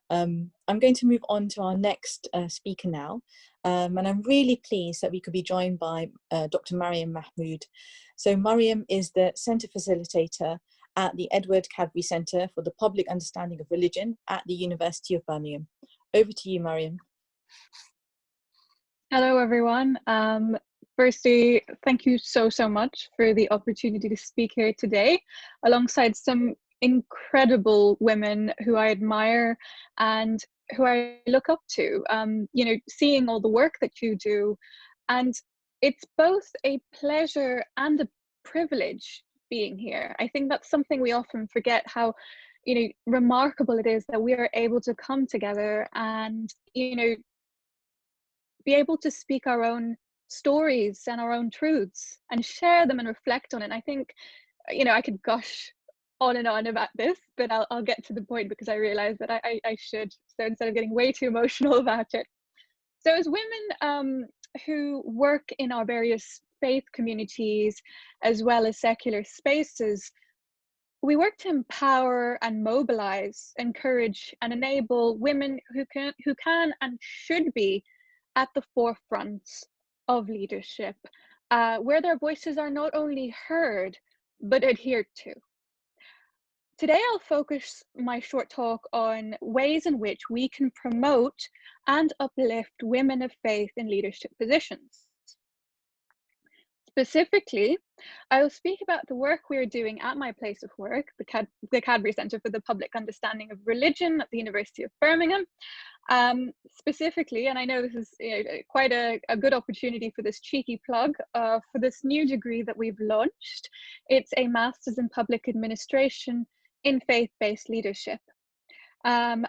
I'm going to move on to our next speaker now. And I'm really pleased that we could be joined by Dr. Maryyum Mehmood. So Maryyum is the Centre Facilitator at the Edward Cadbury Centre for the Public Understanding of Religion at the University of Birmingham. Over to you, Maryyum. Hello, everyone. Firstly, thank you so much for the opportunity to speak here today, alongside some incredible women who I admire and who I look up to. Seeing all the work that you do, and it's both a pleasure and a privilege being here. I think that's something we often forget, how, you know, remarkable it is that we are able to come together and, you know, be able to speak our own stories and our own truths and share them and reflect on it. And I think, you know, I could gush on and on about this, but I'll get to the point, because I realize that I should. So instead of getting way too emotional about it. So as women who work in our various faith communities, as well as secular spaces, we work to empower and mobilize, encourage and enable women who can and should be at the forefront of leadership, where their voices are not only heard, but adhered to. Today, I'll focus my short talk on ways in which we can promote and uplift women of faith in leadership positions. Specifically, I will speak about the work we're doing at my place of work, the Cadbury Centre for the Public Understanding of Religion at the University of Birmingham. Specifically, and I know this is, you know, quite a good opportunity for this cheeky plug, for this new degree that we've launched. It's a Master's in Public Administration in Faith-Based Leadership. And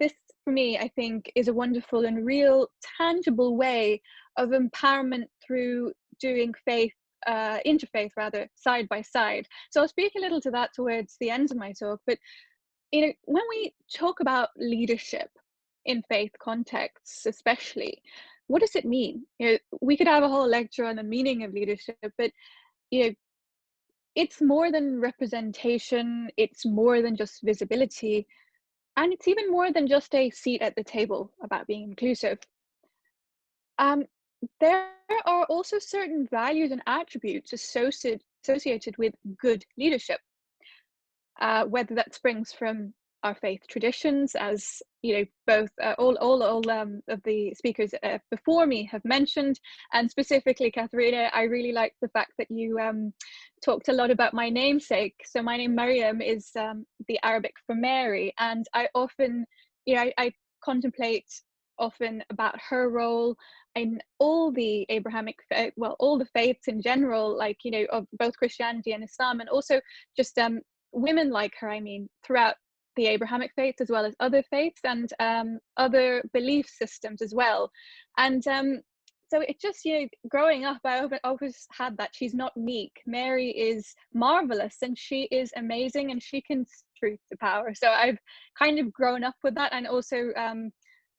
this, for me, I think, is a wonderful and real, tangible way of empowerment through doing faith, interfaith rather, side by side. So I'll speak a little to that towards the end of my talk. But, you know, when we talk about leadership in faith contexts, especially, what does it mean? You know, we could have a whole lecture on the meaning of leadership, but, you know, it's more than representation, it's more than just visibility, and it's even more than just a seat at the table about being inclusive. There are also certain values and attributes associated with good leadership, whether that springs from our faith traditions, as you know, both all of the speakers before me have mentioned, and specifically Katharina, I really like the fact that you talked a lot about my namesake. So my name Maryyum is the Arabic for Mary, and I often, you know, I contemplate often about her role in all the Abrahamic, well, all the faiths in general, like, you know, of both Christianity and Islam, and also just women like her, I mean, throughout the Abrahamic faiths, as well as other faiths and other belief systems as well. And so it just, you know, growing up, I always had that she's not meek. Mary is marvelous and she is amazing and she can truth to power. So I've kind of grown up with that. And also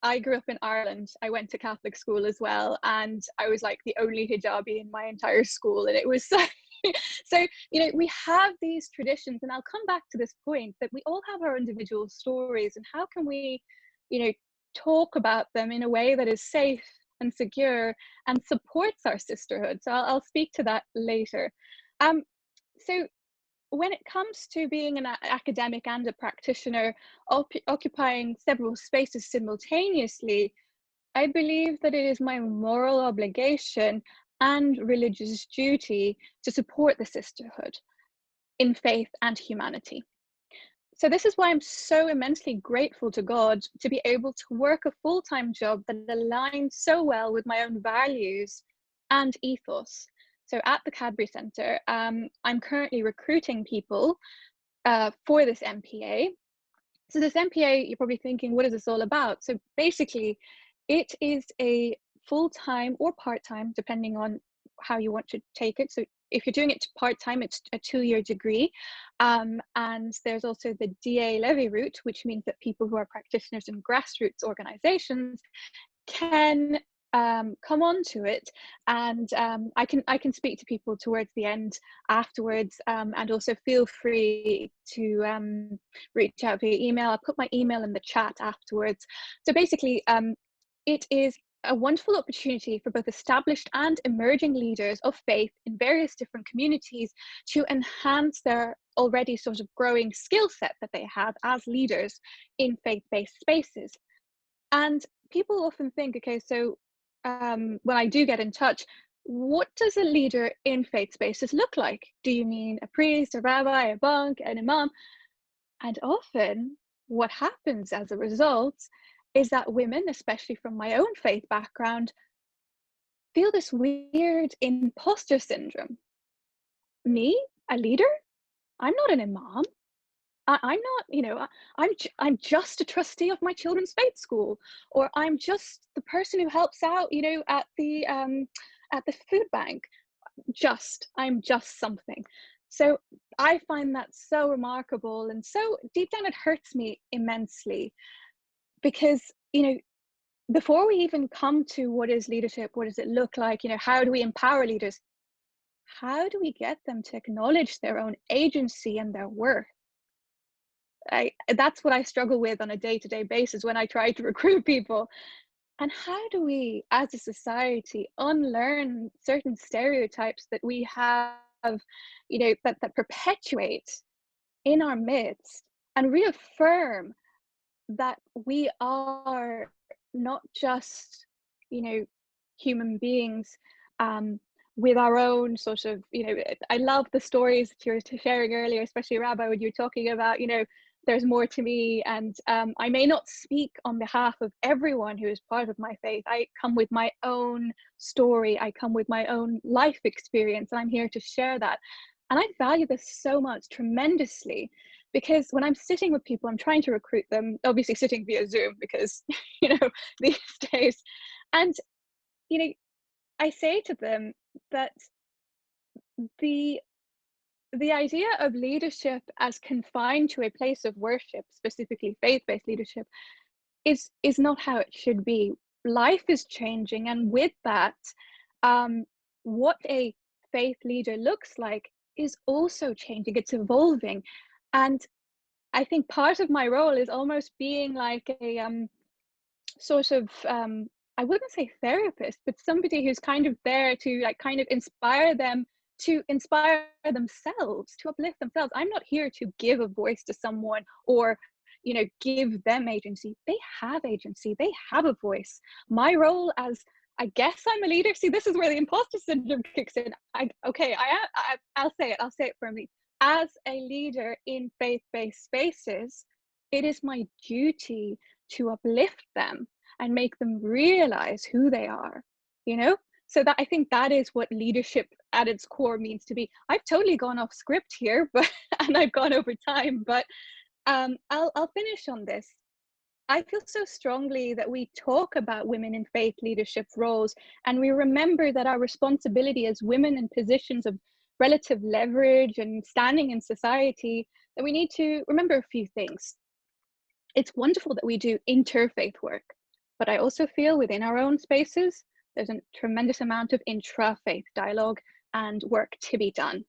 I grew up in Ireland. I went to Catholic school as well, and I was like the only hijabi in my entire school, and it was so you know, we have these traditions, and I'll come back to this point that we all have our individual stories, and how can we, you know, talk about them in a way that is safe and secure and supports our sisterhood. So I'll speak to that later. So when it comes to being an academic and a practitioner, occupying several spaces simultaneously, I believe that it is my moral obligation and religious duty to support the sisterhood in faith and humanity. So this is why I'm so immensely grateful to God to be able to work a full-time job that aligns so well with my own values and ethos. So at the Cadbury Centre, I'm currently recruiting people for this MPA. So this MPA, you're probably thinking, what is this all about? So basically, it is a full-time or part-time, depending on how you want to take it. So if you're doing it part-time, it's a 2-year degree. And there's also the DA Levy route, which means that people who are practitioners in grassroots organizations can come on to it, and I can speak to people towards the end afterwards, and also feel free to reach out via email. I'll put my email in the chat afterwards. So basically, it is a wonderful opportunity for both established and emerging leaders of faith in various different communities to enhance their already sort of growing skill set that they have as leaders in faith-based spaces. And people often think, okay, so when I do get in touch, what does a leader in faith spaces look like? Do you mean a priest, a rabbi, a monk, an imam? And often what happens as a result is that women, especially from my own faith background, feel this weird imposter syndrome. Me, a leader? I'm not an imam. I'm not, you know, I'm just a trustee of my children's faith school, or I'm just the person who helps out, you know, at the food bank. I'm just something. So I find that so remarkable, and so deep down it hurts me immensely, because, you know, before we even come to what is leadership, what does it look like, you know, how do we empower leaders? How do we get them to acknowledge their own agency and their worth? That's what I struggle with on a day-to-day basis when I try to recruit people. And how do we, as a society, unlearn certain stereotypes that we have, you know, that perpetuate in our midst, and reaffirm that we are not just, you know, human beings with our own sort of, you know, I love the stories that you were sharing earlier, especially Rabbi, when you were talking about, you know, there's more to me, and I may not speak on behalf of everyone who is part of my faith. I come with my own story, I come with my own life experience, and I'm here to share that. And I value this so much, tremendously, because when I'm sitting with people, I'm trying to recruit them, obviously sitting via Zoom, because, you know, these days, and, you know, I say to them that the idea of leadership as confined to a place of worship, specifically faith-based leadership, is not how it should be. Life is changing, and with that, what a faith leader looks like is also changing. It's evolving, and I think part of my role is almost being like a sort of I wouldn't say therapist, but somebody who's kind of there to, like, kind of inspire them, to inspire themselves, to uplift themselves. I'm not here to give a voice to someone, or, you know, give them agency. They have agency, they have a voice. My role as, I guess I'm a leader. See, this is where the imposter syndrome kicks in. I'll say it firmly. As a leader in faith-based spaces, it is my duty to uplift them and make them realize who they are, you know? So that, I think that is what leadership at its core means to be. I've totally gone off script here, but and I've gone over time, but I'll finish on this. I feel so strongly that we talk about women in faith leadership roles, and we remember that our responsibility as women in positions of relative leverage and standing in society, that we need to remember a few things. It's wonderful that we do interfaith work, but I also feel within our own spaces, there's a tremendous amount of intra-faith dialogue and work to be done.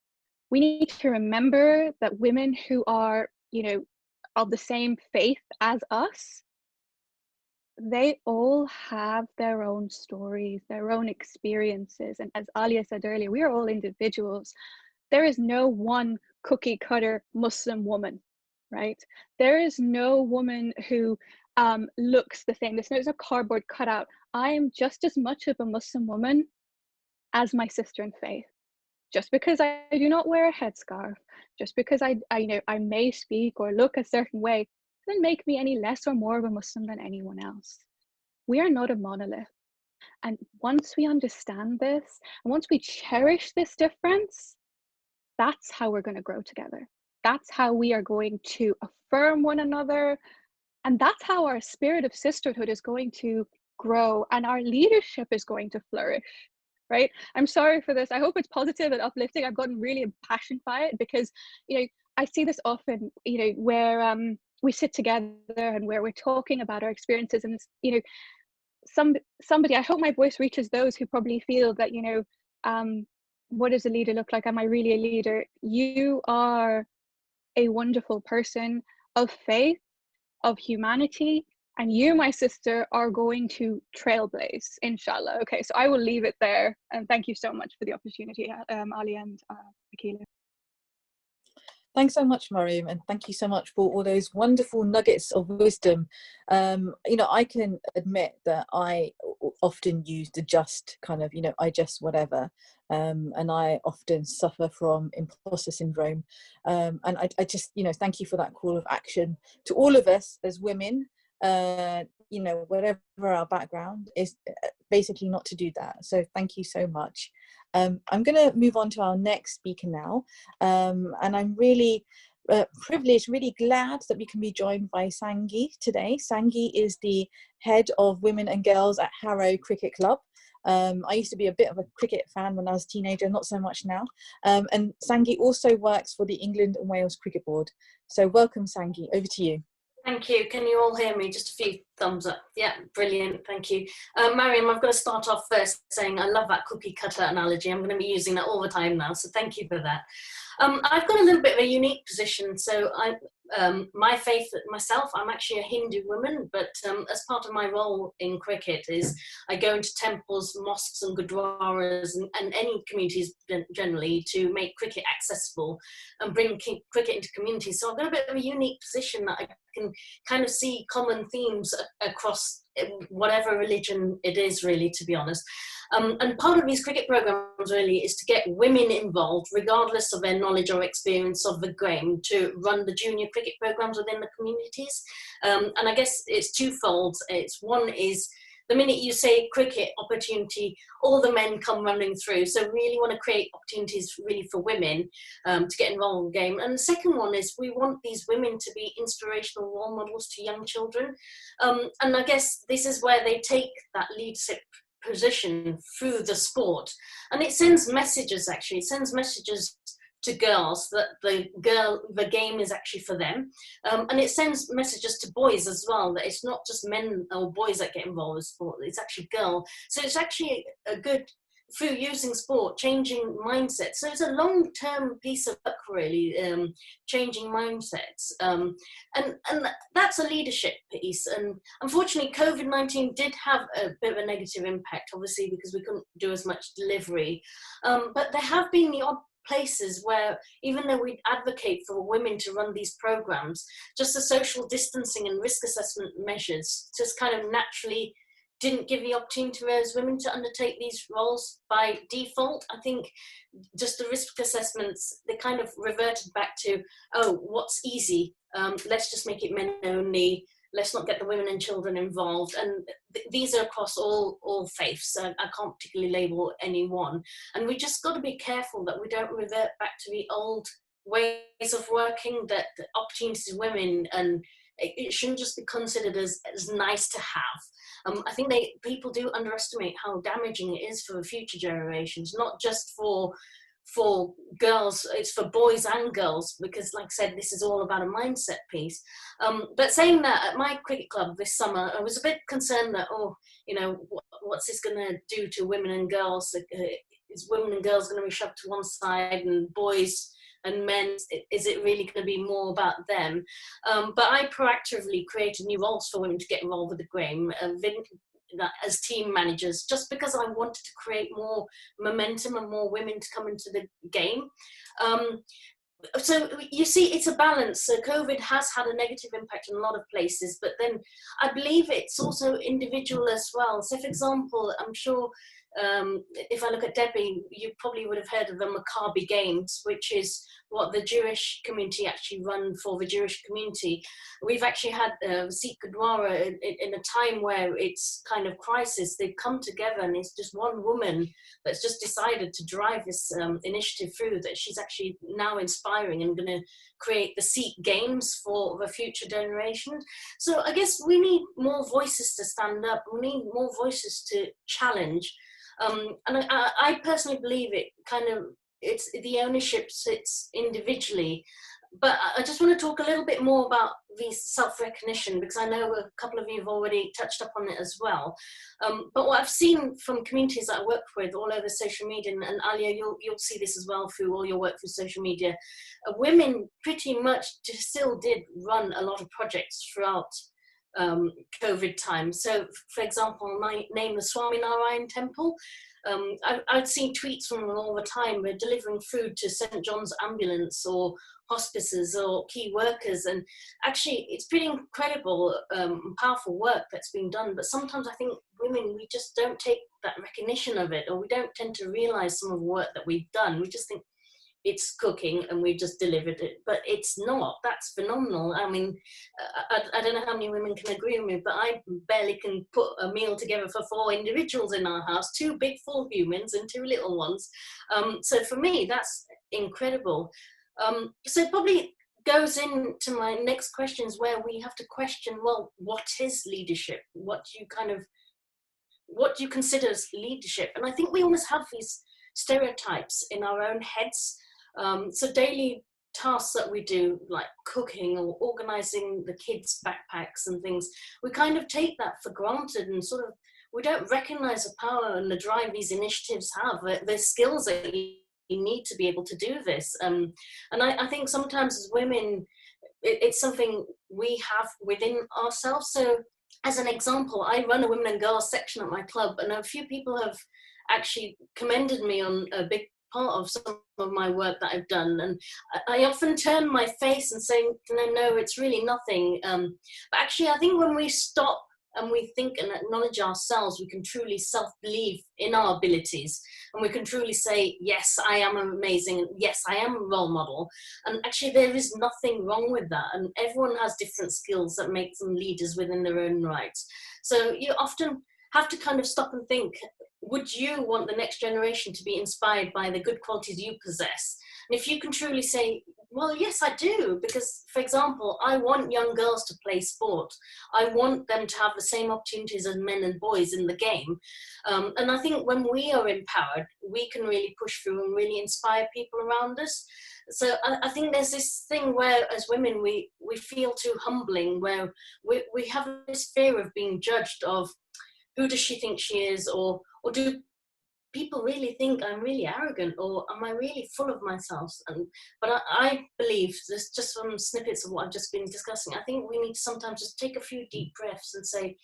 We need to remember that women who are, you know, of the same faith as us, they all have their own stories, their own experiences. And as Aliya said earlier, we are all individuals. There is no one cookie cutter Muslim woman, right? There is no woman who looks the same. There's no cardboard cutout. I am just as much of a Muslim woman as my sister in faith. Just because I do not wear a headscarf, just because I may speak or look a certain way, doesn't make me any less or more of a Muslim than anyone else. We are not a monolith. And once we understand this, and once we cherish this difference, that's how we're going to grow together. That's how we are going to affirm one another. And that's how our spirit of sisterhood is going to grow, and our leadership is going to flourish, right? I'm sorry for this. I hope it's positive and uplifting. I've gotten really impassioned by it because, you know, I see this often, you know, where we sit together and where we're talking about our experiences, and, you know, somebody, I hope my voice reaches those who probably feel that, you know, what does a leader look like? Am I really a leader? You are a wonderful person of faith, of humanity, and you, my sister, are going to trailblaze, inshallah. Okay, so I will leave it there, and thank you so much for the opportunity, Aliya and Akeela. Thanks so much, Maryyum, and thank you so much for all those wonderful nuggets of wisdom. You know, I can admit that I often use the just kind of, you know, I just whatever, and I often suffer from imposter syndrome. And I just, you know, thank you for that call of action to all of us as women. you know, whatever our background, is basically not to do that. So thank you so much. I'm going to move on to our next speaker now, and I'm really privileged, really glad that we can be joined by Sangy today. Sangy is the head of Women and Girls at Harrow Cricket Club. I used to be a bit of a cricket fan when I was a teenager, not so much now. And Sangy also works for the England and Wales Cricket Board. So welcome, Sangy, over to you. Thank you. Can you all hear me? Just a few thumbs up. Yeah, brilliant. Thank you. Maryyum, I've got to start off first saying I love that cookie cutter analogy. I'm going to be using that all the time now, so thank you for that. I've got a little bit of a unique position. So my faith myself, I'm actually a Hindu woman, but as part of my role in cricket is I go into temples, mosques and gurdwaras and any communities generally to make cricket accessible and bring cricket into communities. So I've got a bit of a unique position that I can kind of see common themes across whatever religion it is, really, to be honest. And part of these cricket programs really is to get women involved, regardless of their knowledge or experience of the game, to run the junior cricket programs within the communities. And I guess it's twofold. It's one is the minute you say cricket opportunity, all the men come running through. So really want to create opportunities really for women to get involved in the game. And the second one is we want these women to be inspirational role models to young children. And I guess this is where they take that leadership position through the sport. And it sends messages, actually. It sends messages to girls that the game is actually for them, and it sends messages to boys as well, that it's not just men or boys that get involved with sport, it's actually girls. So it's actually a good, through using sport, changing mindsets. So it's a long-term piece of work, really, changing mindsets, and that's a leadership piece. And unfortunately COVID-19 did have a bit of a negative impact, obviously, because we couldn't do as much delivery, but there have been the odd places where, even though we advocate for women to run these programs, just the social distancing and risk assessment measures just kind of naturally didn't give the opportunity to those women to undertake these roles by default. I think just the risk assessments, they kind of reverted back to, oh, what's easy? Let's just make it men only. Let's not get the women and children involved. And these are across all faiths. I can't particularly label any one. And we just got to be careful that we don't revert back to the old ways of working, that the opportunities of women, and it shouldn't just be considered as nice to have. I think people do underestimate how damaging it is for the future generations, not just for girls, it's for boys and girls, because like I said, this is all about a mindset piece. But saying that, at my cricket club this summer, I was a bit concerned that, oh, you know, what's this going to do to women and girls? Is women and girls going to be shoved to one side, and boys and men, is it really going to be more about them? But I proactively created new roles for women to get involved with the game, as team managers, just because I wanted to create more momentum and more women to come into the game. So you see, it's a balance. So COVID has had a negative impact in a lot of places, but then I believe it's also individual as well. So for example, I'm sure if I look at Debbie, you probably would have heard of the Maccabi Games, which is what the Jewish community actually run for the Jewish community. We've actually had Sikh Gurdwara in a time where it's kind of crisis. They've come together, and it's just one woman that's just decided to drive this initiative through, that she's actually now inspiring and going to create the Sikh Games for the future generation. So I guess we need more voices to stand up. We need more voices to challenge. And I personally believe it's the ownership sits individually. But I just want to talk a little bit more about the self-recognition, because I know a couple of you have already touched up on it as well. But what I've seen from communities that I work with all over social media, and Aliya, you'll see this as well through all your work through social media, women pretty much still did run a lot of projects throughout COVID time. So for example, my name, the Swaminarayan Temple, I'd see tweets from them all the time. We're delivering food to St. John's Ambulance or hospices or key workers, and actually it's pretty incredible, powerful work that's been done. But sometimes I think women, we just don't take that recognition of it, or we don't tend to realize some of the work that we've done. We just think it's cooking and we just delivered it, but it's not. That's phenomenal. I mean, I don't know how many women can agree with me, but I barely can put a meal together for 4 individuals in our house, 2 big full humans and 2 little ones. So for me, that's incredible. So it probably goes into my next questions, where we have to question, well, what is leadership? What do you consider as leadership? And I think we almost have these stereotypes in our own heads. So daily tasks that we do, like cooking or organizing the kids' backpacks and things, we kind of take that for granted, and sort of, we don't recognize the power and the drive these initiatives have. There's skills that you need to be able to do this. And I think sometimes as women, it's something we have within ourselves. So as an example, I run a women and girls section at my club, and a few people have actually commended me on a big part of some of my work that I've done. And I often turn my face and say, no, it's really nothing. But actually, I think when we stop and we think and acknowledge ourselves, we can truly self-believe in our abilities, and we can truly say, yes, I am amazing, and yes, I am a role model. And actually there is nothing wrong with that, and everyone has different skills that make them leaders within their own rights. So you often have to kind of stop and think, would you want the next generation to be inspired by the good qualities you possess? And if you can truly say, well, yes, I do, because, for example, I want young girls to play sport. I want them to have the same opportunities as men and boys in the game. And I think when we are empowered, we can really push through and really inspire people around us. So I think there's this thing where, as women, we feel too humbling, where we have this fear of being judged, of who does she think she is, or do people really think I'm really arrogant, or am I really full of myself? But I believe, there's just some snippets of what I've just been discussing, I think we need to sometimes just take a few deep breaths and say,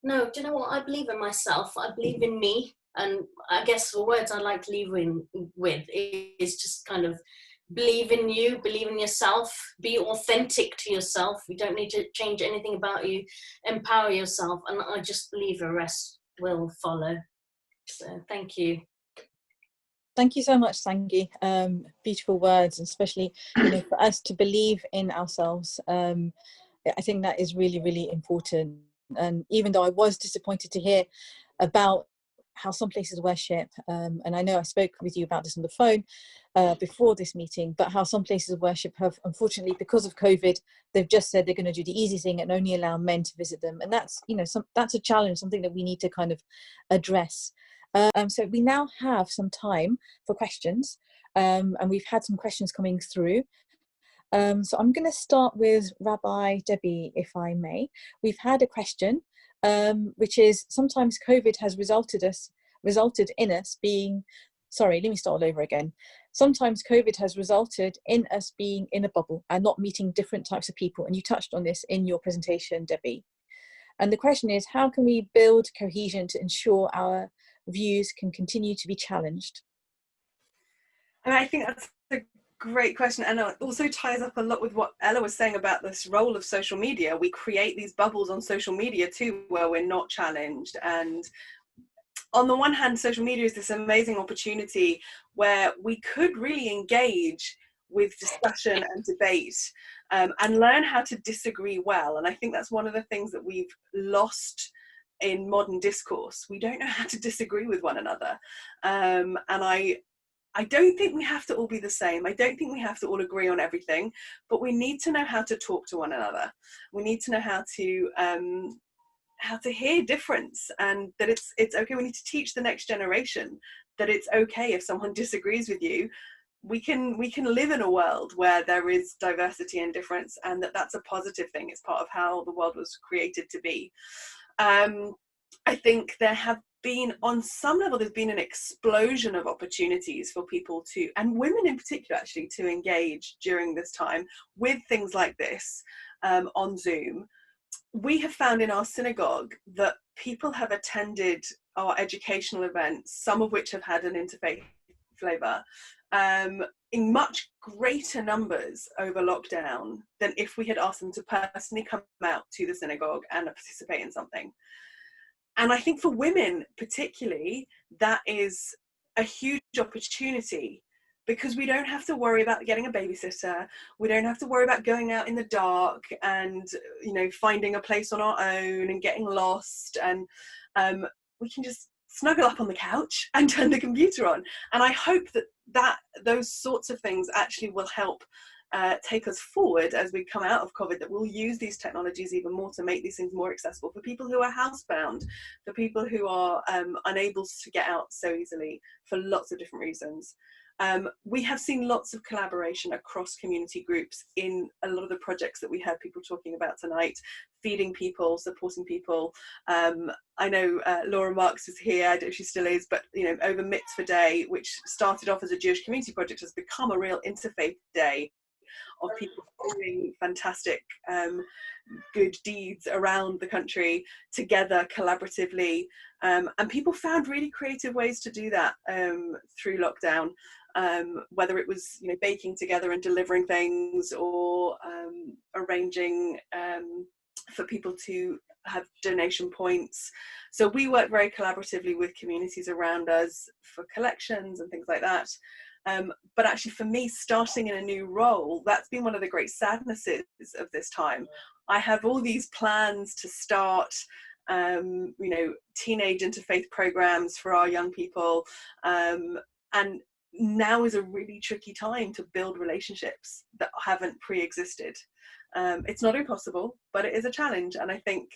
no, do you know what, I believe in myself, I believe in me. And I guess the words I like to leave with is just kind of, believe in you, believe in yourself, be authentic to yourself. You don't need to change anything about you, empower yourself, and I just believe the rest will follow. So thank you. Thank you so much, Sangy. Beautiful words, and especially, for us to believe in ourselves. I think that is really, really important. And even though I was disappointed to hear about how some places worship, and I know I spoke with you about this on the phone before this meeting, but how some places of worship have, unfortunately, because of COVID, they've just said they're going to do the easy thing and only allow men to visit them. And that's, that's a challenge, something that we need to kind of address. So we now have some time for questions, and we've had some questions coming through. So I'm going to start with Rabbi Debbie, if I may. We've had a question, which is, sometimes COVID has resulted in us being, sorry, let me start all over again. Sometimes COVID has resulted in us being in a bubble and not meeting different types of people. And you touched on this in your presentation, Debbie. And the question is, how can we build cohesion to ensure our views can continue to be challenged? And I think that's a great question, and it also ties up a lot with what Ella was saying about this role of social media. We create these bubbles on social media too, where we're not challenged. And on the one hand, social media is this amazing opportunity where we could really engage with discussion and debate, and learn how to disagree well. And I think that's one of the things that we've lost in modern discourse. We don't know how to disagree with one another. And I don't think we have to all be the same. I don't think we have to all agree on everything, but we need to know how to talk to one another. We need to know how to hear difference, and that it's okay. We need to teach the next generation that it's okay if someone disagrees with you. We can live in a world where there is diversity and difference, and that's a positive thing. It's part of how the world was created to be. I think there have been, on some level, there's been an explosion of opportunities for people to, and women in particular actually, to engage during this time with things like this on Zoom. We have found in our synagogue that people have attended our educational events, some of which have had an interfaith flavour, in much greater numbers over lockdown than if we had asked them to personally come out to the synagogue and participate in something. And I think for women particularly, that is a huge opportunity, because we don't have to worry about getting a babysitter. We don't have to worry about going out in the dark and, you know, finding a place on our own and getting lost. And we can just snuggle up on the couch and turn the computer on. And I hope that those sorts of things actually will help take us forward as we come out of COVID, that we'll use these technologies even more to make these things more accessible for people who are housebound, for people who are unable to get out so easily for lots of different reasons. We have seen lots of collaboration across community groups in a lot of the projects that we heard people talking about tonight, feeding people, supporting people. I know Laura Marks is here, I don't know if she still is, but you know, over Mitzvah Day, which started off as a Jewish community project, has become a real interfaith day of people doing fantastic good deeds around the country together collaboratively, and people found really creative ways to do that through lockdown, whether it was, you know, baking together and delivering things, or arranging for people to have donation points. So we work very collaboratively with communities around us for collections and things like that. But actually for me, starting in a new role, that's been one of the great sadnesses of this time. I have all these plans to start, you know, teenage interfaith programs for our young people. And now is a really tricky time to build relationships that haven't pre-existed. It's not impossible, but it is a challenge. And I think,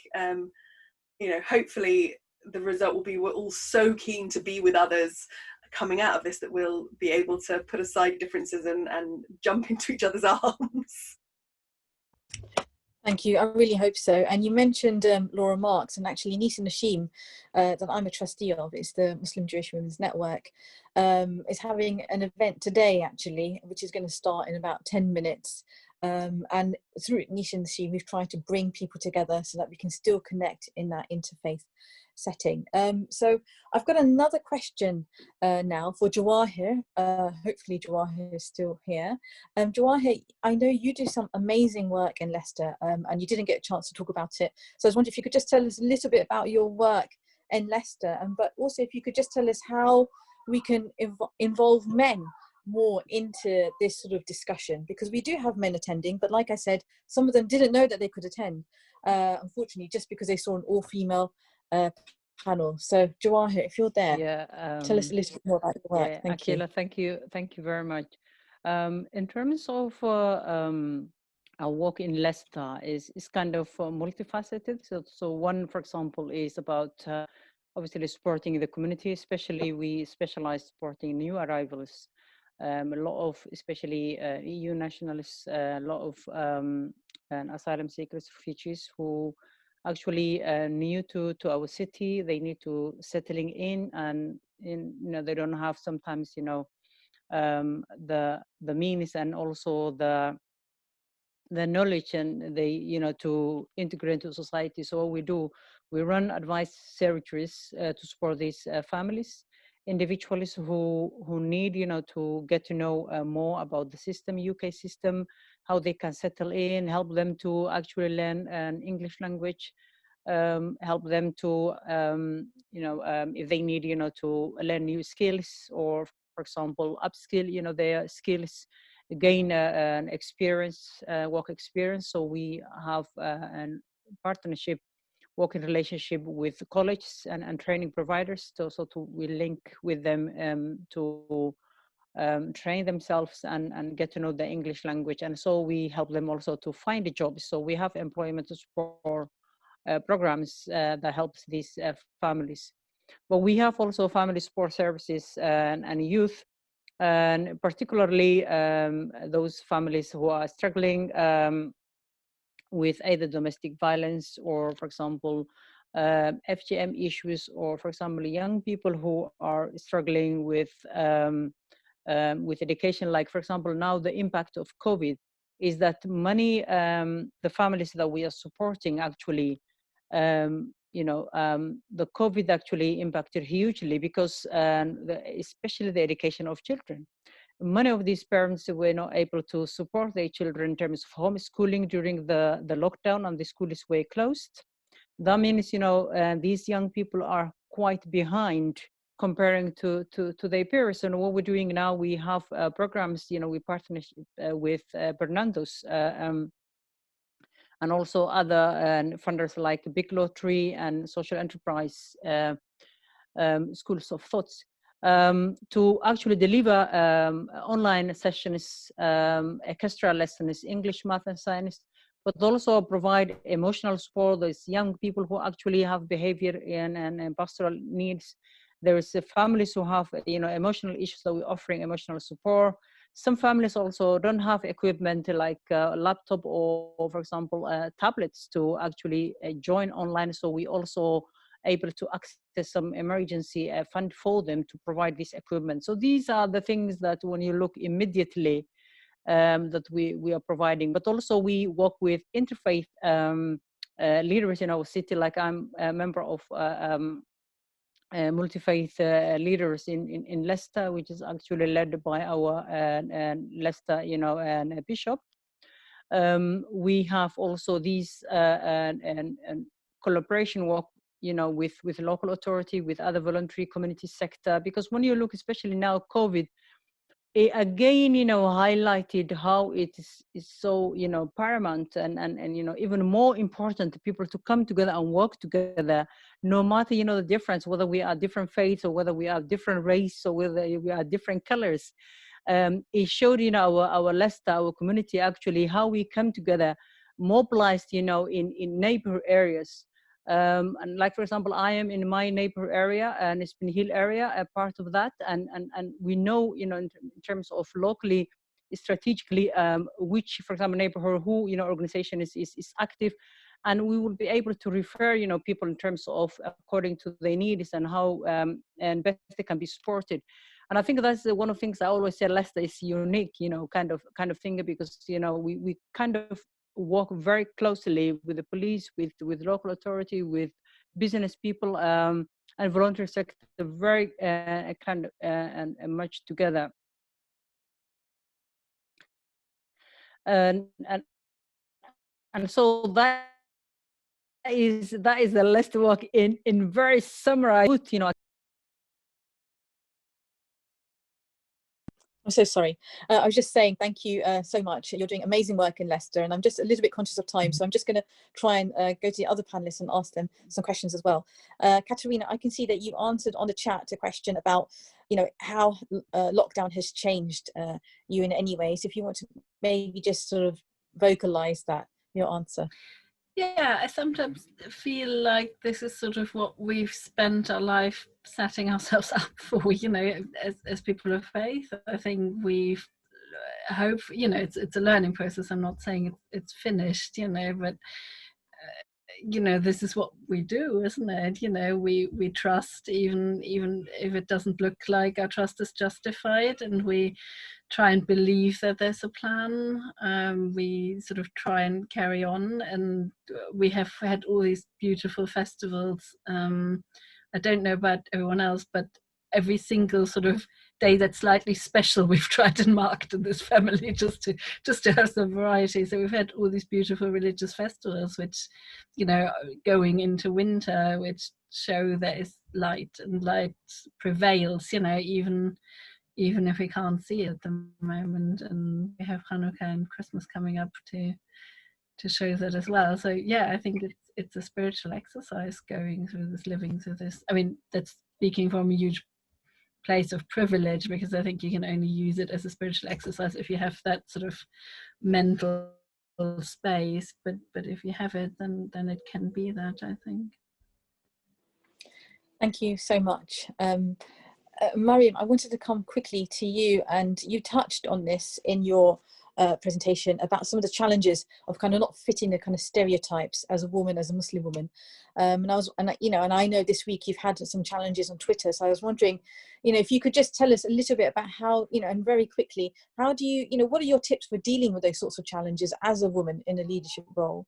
you know, hopefully the result will be we're all so keen to be with others coming out of this that we'll be able to put aside differences and jump into each other's arms. Thank you. I really hope so. And you mentioned Laura Marks, and actually Nisa Nashim, that I'm a trustee of, it's the Muslim Jewish Women's Network, is having an event today actually, which is going to start in about 10 minutes. And through Nisa Nashim, we've tried to bring people together so that we can still connect in that interfaith setting. So I've got another question now for Jawaahir. Hopefully Jawaahir is still here. Jawaahir, I know you do some amazing work in Leicester, and you didn't get a chance to talk about it. So I was wondering if you could just tell us a little bit about your work in Leicester, but also if you could just tell us how we can involve men more into this sort of discussion, because we do have men attending, but like I said, some of them didn't know that they could attend, unfortunately, just because they saw an all-female panel. So Jawaahir, if you're there, tell us a little bit more about your work. Yeah, Akeela, thank you very much. In terms of our work in Leicester is kind of multifaceted. So one, for example, is about obviously supporting the community, especially we specialize supporting new arrivals. A lot of, especially EU nationalists, a lot of asylum seekers, refugees who actually new to our city. They need to settling in, and you know, they don't have sometimes, you know, the means and also the knowledge, and they, you know, to integrate into society. So what we do, we run advice services to support these families, individuals who need, you know, to get to know more about the system, UK system, how they can settle in, help them to actually learn an English language, help them to, you know, if they need, you know, to learn new skills, or for example, upskill, you know, their skills, gain an experience, work experience. So we have a partnership, working relationship with colleges and training providers, we link with them to train themselves and get to know the English language. And so we help them also to find a job. So we have employment support programs that helps these families. But we have also family support services and youth, and particularly those families who are struggling with either domestic violence or, for example, FGM issues, or, for example, young people who are struggling with education. Like, for example, now the impact of COVID is that many, the families that we are supporting actually, you know, the COVID actually impacted hugely, because especially the education of children. Many of these parents were not able to support their children in terms of homeschooling during the lockdown, and the schools were closed. That means, you know, these young people are quite behind comparing to their peers. And what we're doing now, we have programs, we partnership with Bernardo's and also other funders like Big Lottery and Social Enterprise Schools of Thoughts to actually deliver online sessions, orchestral lessons, English, math and science, but also provide emotional support. There's young people who actually have behavior and pastoral needs. There's families who have emotional issues, so we're offering emotional support. Some families also don't have equipment like a laptop or for example, tablets to actually join online. So we also able to access some emergency fund for them to provide this equipment. So these are the things that when you look immediately that we are providing, but also we work with interfaith leaders in our city. Like I'm a member of multi-faith leaders in Leicester, which is actually led by our Leicester, bishop. We have also these collaboration work, with local authority, with other voluntary community sector, because when you look, especially now, COVID, it again, highlighted how it is so, paramount and even more important to people to come together and work together, no matter, the difference, whether we are different faiths or whether we are different race or whether we are different colors. It showed, our Leicester, our community, actually, how we come together, mobilized, in neighborhood areas. And like, for example, I am in my neighborhood area and Spin Hill area, a part of that. And we know, in terms of locally, strategically, which, for example, neighborhood, who, organization is active. And we will be able to refer, people in terms of according to their needs and how and best they can be supported. And I think that's one of the things I always say, Leicester is unique, kind of thing, because, we kind of work very closely with the police, with local authority, with business people and voluntary sector, very kind of and much together. And so that is the Leicester work in very summarized, I'm so sorry. I was just saying thank you so much. You're doing amazing work in Leicester, and I'm just a little bit conscious of time, so I'm just going to try and go to the other panelists and ask them some questions as well. Katharina, I can see that you answered on the chat a question about, how lockdown has changed you in any way. So if you want to maybe just sort of vocalize that, your answer. Yeah, I sometimes feel like this is sort of what we've spent our life setting ourselves up for, as people of faith. I think we've hope, it's a learning process. I'm not saying it's finished, but this is what we do, isn't it? We trust, even if it doesn't look like our trust is justified, and we try and believe that there's a plan. We sort of try and carry on, and we have had all these beautiful festivals. I don't know about everyone else, but every single sort of day that's slightly special, we've tried and marked in this family, just to have some variety. So we've had all these beautiful religious festivals, which, going into winter, which show there is light, and light prevails, even if we can't see it at the moment. And we have Hanukkah and Christmas coming up to show that as well. So yeah, I think it's a spiritual exercise, going through this, living through this. I mean, that's speaking from a huge place of privilege, because I think you can only use it as a spiritual exercise if you have that sort of mental space. But if you have it, then it can be that, I think. Thank you so much. Maryyum, I wanted to come quickly to you, and you touched on this in your presentation about some of the challenges of kind of not fitting the kind of stereotypes as a woman, as a Muslim woman. And I know this week you've had some challenges on Twitter. So I was wondering, if you could just tell us a little bit about how, and very quickly, how do you, what are your tips for dealing with those sorts of challenges as a woman in a leadership role?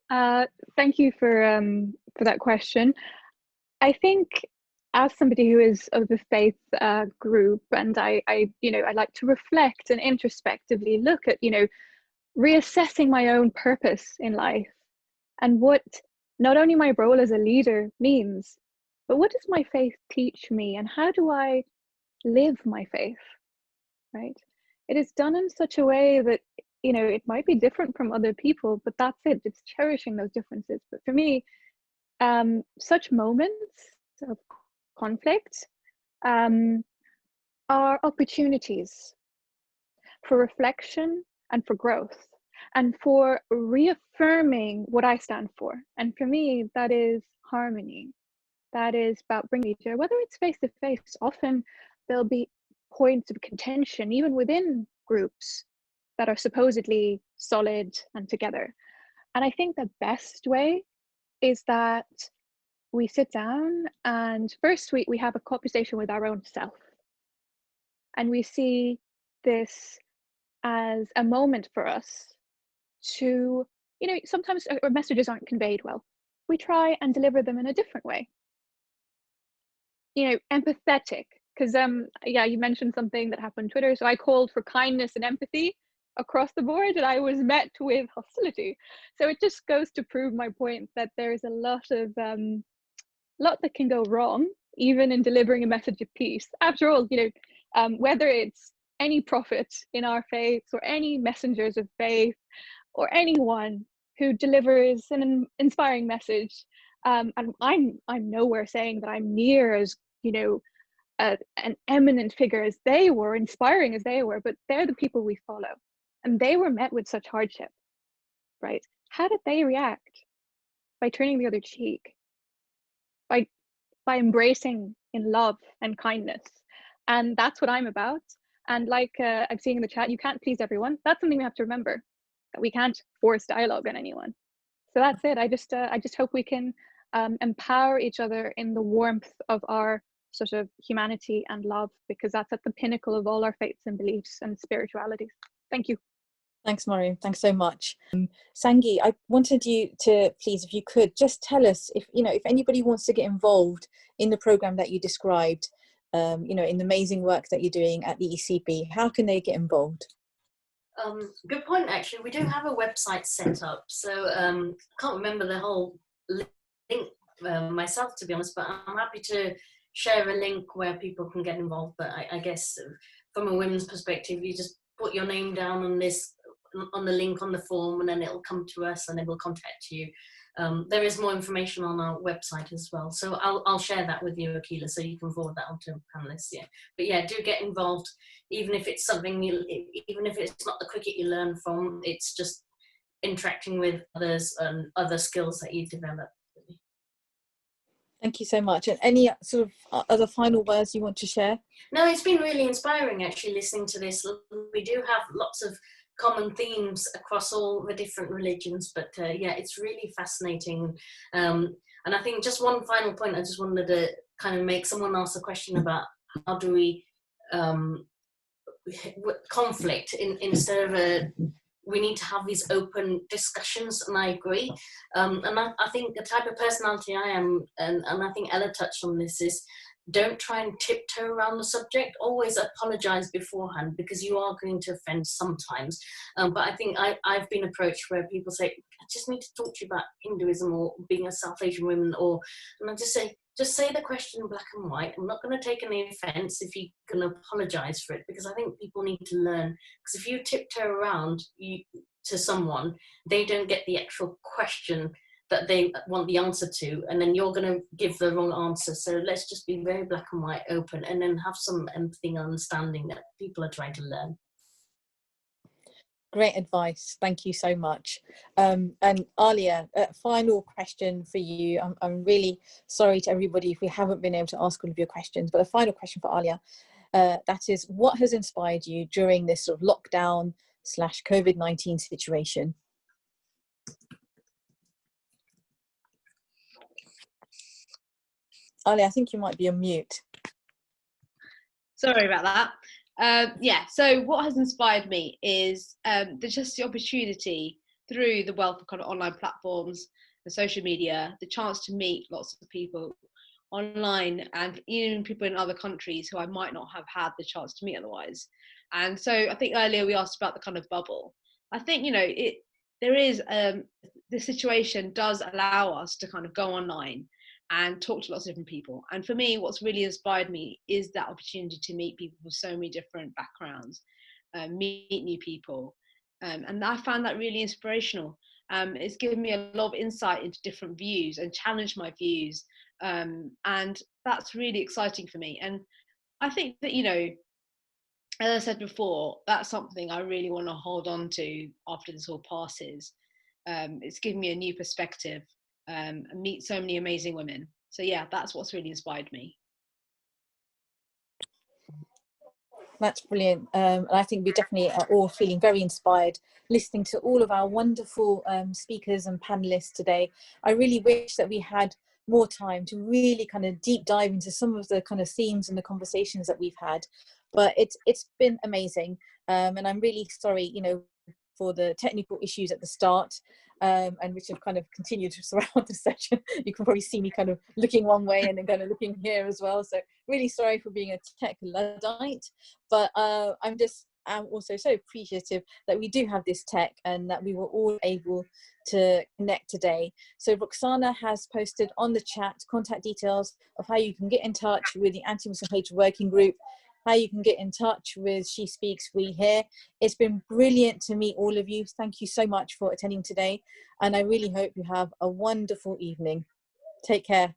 Thank you for that question. I think, as somebody who is of the faith group, and I like to reflect and introspectively look at, reassessing my own purpose in life, and what not only my role as a leader means, but what does my faith teach me, and how do I live my faith, right? It is done in such a way that, you know, it might be different from other people, but that's it. It's cherishing those differences. But for me, such moments of conflict are opportunities for reflection and for growth and for reaffirming what I stand for. And for me, that is harmony. That is about bringing each other, whether it's face to face. Often there'll be points of contention, even within groups that are supposedly solid and together. And I think the best way is that we sit down and first we have a conversation with our own self. And we see this as a moment for us to, you know, sometimes our messages aren't conveyed well. We try and deliver them in a different way. You know, empathetic, because yeah, you mentioned something that happened on Twitter. So I called for kindness and empathy across the board, and I was met with hostility. So it just goes to prove my point that there is a lot that can go wrong, even in delivering a message of peace. After all, you know, whether it's any prophet in our faiths or any messengers of faith or anyone who delivers an inspiring message, and I'm nowhere saying that I'm near as, you know, an eminent figure as they were, inspiring as they were, but they're the people we follow, and they were met with such hardship, right? How did they react? By turning the other cheek, by embracing in love and kindness. And that's what I'm about. And like I'm seeing in the chat, you can't please everyone. That's something we have to remember, that we can't force dialogue on anyone. So that's it. I just hope we can empower each other in the warmth of our sort of humanity and love, because that's at the pinnacle of all our faiths and beliefs and spiritualities. Thank you. Thanks, Maryyum. Thanks so much. Sangy, I wanted you to please, if you could, just tell us if, you know, if anybody wants to get involved in the program that you described, you know, in the amazing work that you're doing at the ECB, how can they get involved? Good point, actually. We do have a website set up, so I can't remember the whole link myself, to be honest, but I'm happy to share a link where people can get involved. But I guess from a women's perspective, you just put your name down on this, on the link on the form, and then it'll come to us and then we'll contact you. There is more information on our website as well, so I'll share that with you, Akeela, so you can forward that on to panelists. Yeah, but yeah, do get involved, even if it's something even if it's not the cricket you learn from, it's just interacting with others and other skills that you develop. Thank you so much. And any sort of other final words you want to share? No, it's been really inspiring actually listening to this. We do have lots of common themes across all the different religions, but yeah, it's really fascinating. And I think just one final point, I just wanted to kind of make, someone ask a question about how do we conflict instead of we need to have these open discussions, and I agree. And I think the type of personality I am, and I think Ella touched on this, is don't try and tiptoe around the subject. Always apologize beforehand, because you are going to offend sometimes. But I think I've been approached where people say, I just need to talk to you about Hinduism or being a South Asian woman, and I just say the question in black and white. I'm not going to take any offense if you can apologize for it, because I think people need to learn. Because if you tiptoe around to someone, they don't get the actual question that they want the answer to, and then you're going to give the wrong answer. So let's just be very black and white, open, and then have some empathy and understanding that people are trying to learn. Great advice. Thank you so much. And Aliya, final question for you. I'm really sorry to everybody if we haven't been able to ask all of your questions, but a final question for Aliya. That is, what has inspired you during this sort of lockdown / COVID-19 situation? Aliya, I think you might be on mute. Sorry about that. Yeah, so what has inspired me is just the opportunity through the wealth of kind of online platforms, the social media, the chance to meet lots of people online, and even people in other countries who I might not have had the chance to meet otherwise. And so I think earlier we asked about the kind of bubble. I think, you know, the situation does allow us to kind of go online and talk to lots of different people. And for me, what's really inspired me is that opportunity to meet people with so many different backgrounds, meet new people. And I found that really inspirational. It's given me a lot of insight into different views and challenged my views. And that's really exciting for me. And I think that, you know, as I said before, that's something I really want to hold on to after this all passes. It's given me a new perspective and meet so many amazing women. So yeah, that's what's really inspired me. That's brilliant. And I think we definitely are all feeling very inspired listening to all of our wonderful speakers and panelists today. I really wish that we had more time to really kind of deep dive into some of the kind of themes and the conversations that we've had. But it's been amazing. And I'm really sorry, you know, for the technical issues at the start. And which have kind of continued throughout the session. You can probably see me kind of looking one way and then kind of looking here as well. So really sorry for being a tech Luddite, but I'm also so appreciative that we do have this tech and that we were all able to connect today. So Roxana has posted on the chat contact details of how you can get in touch with the Anti-Muslim Hate Working Group, how you can get in touch with She Speaks, We Hear. It's been brilliant to meet all of you. Thank you so much for attending today. And I really hope you have a wonderful evening. Take care.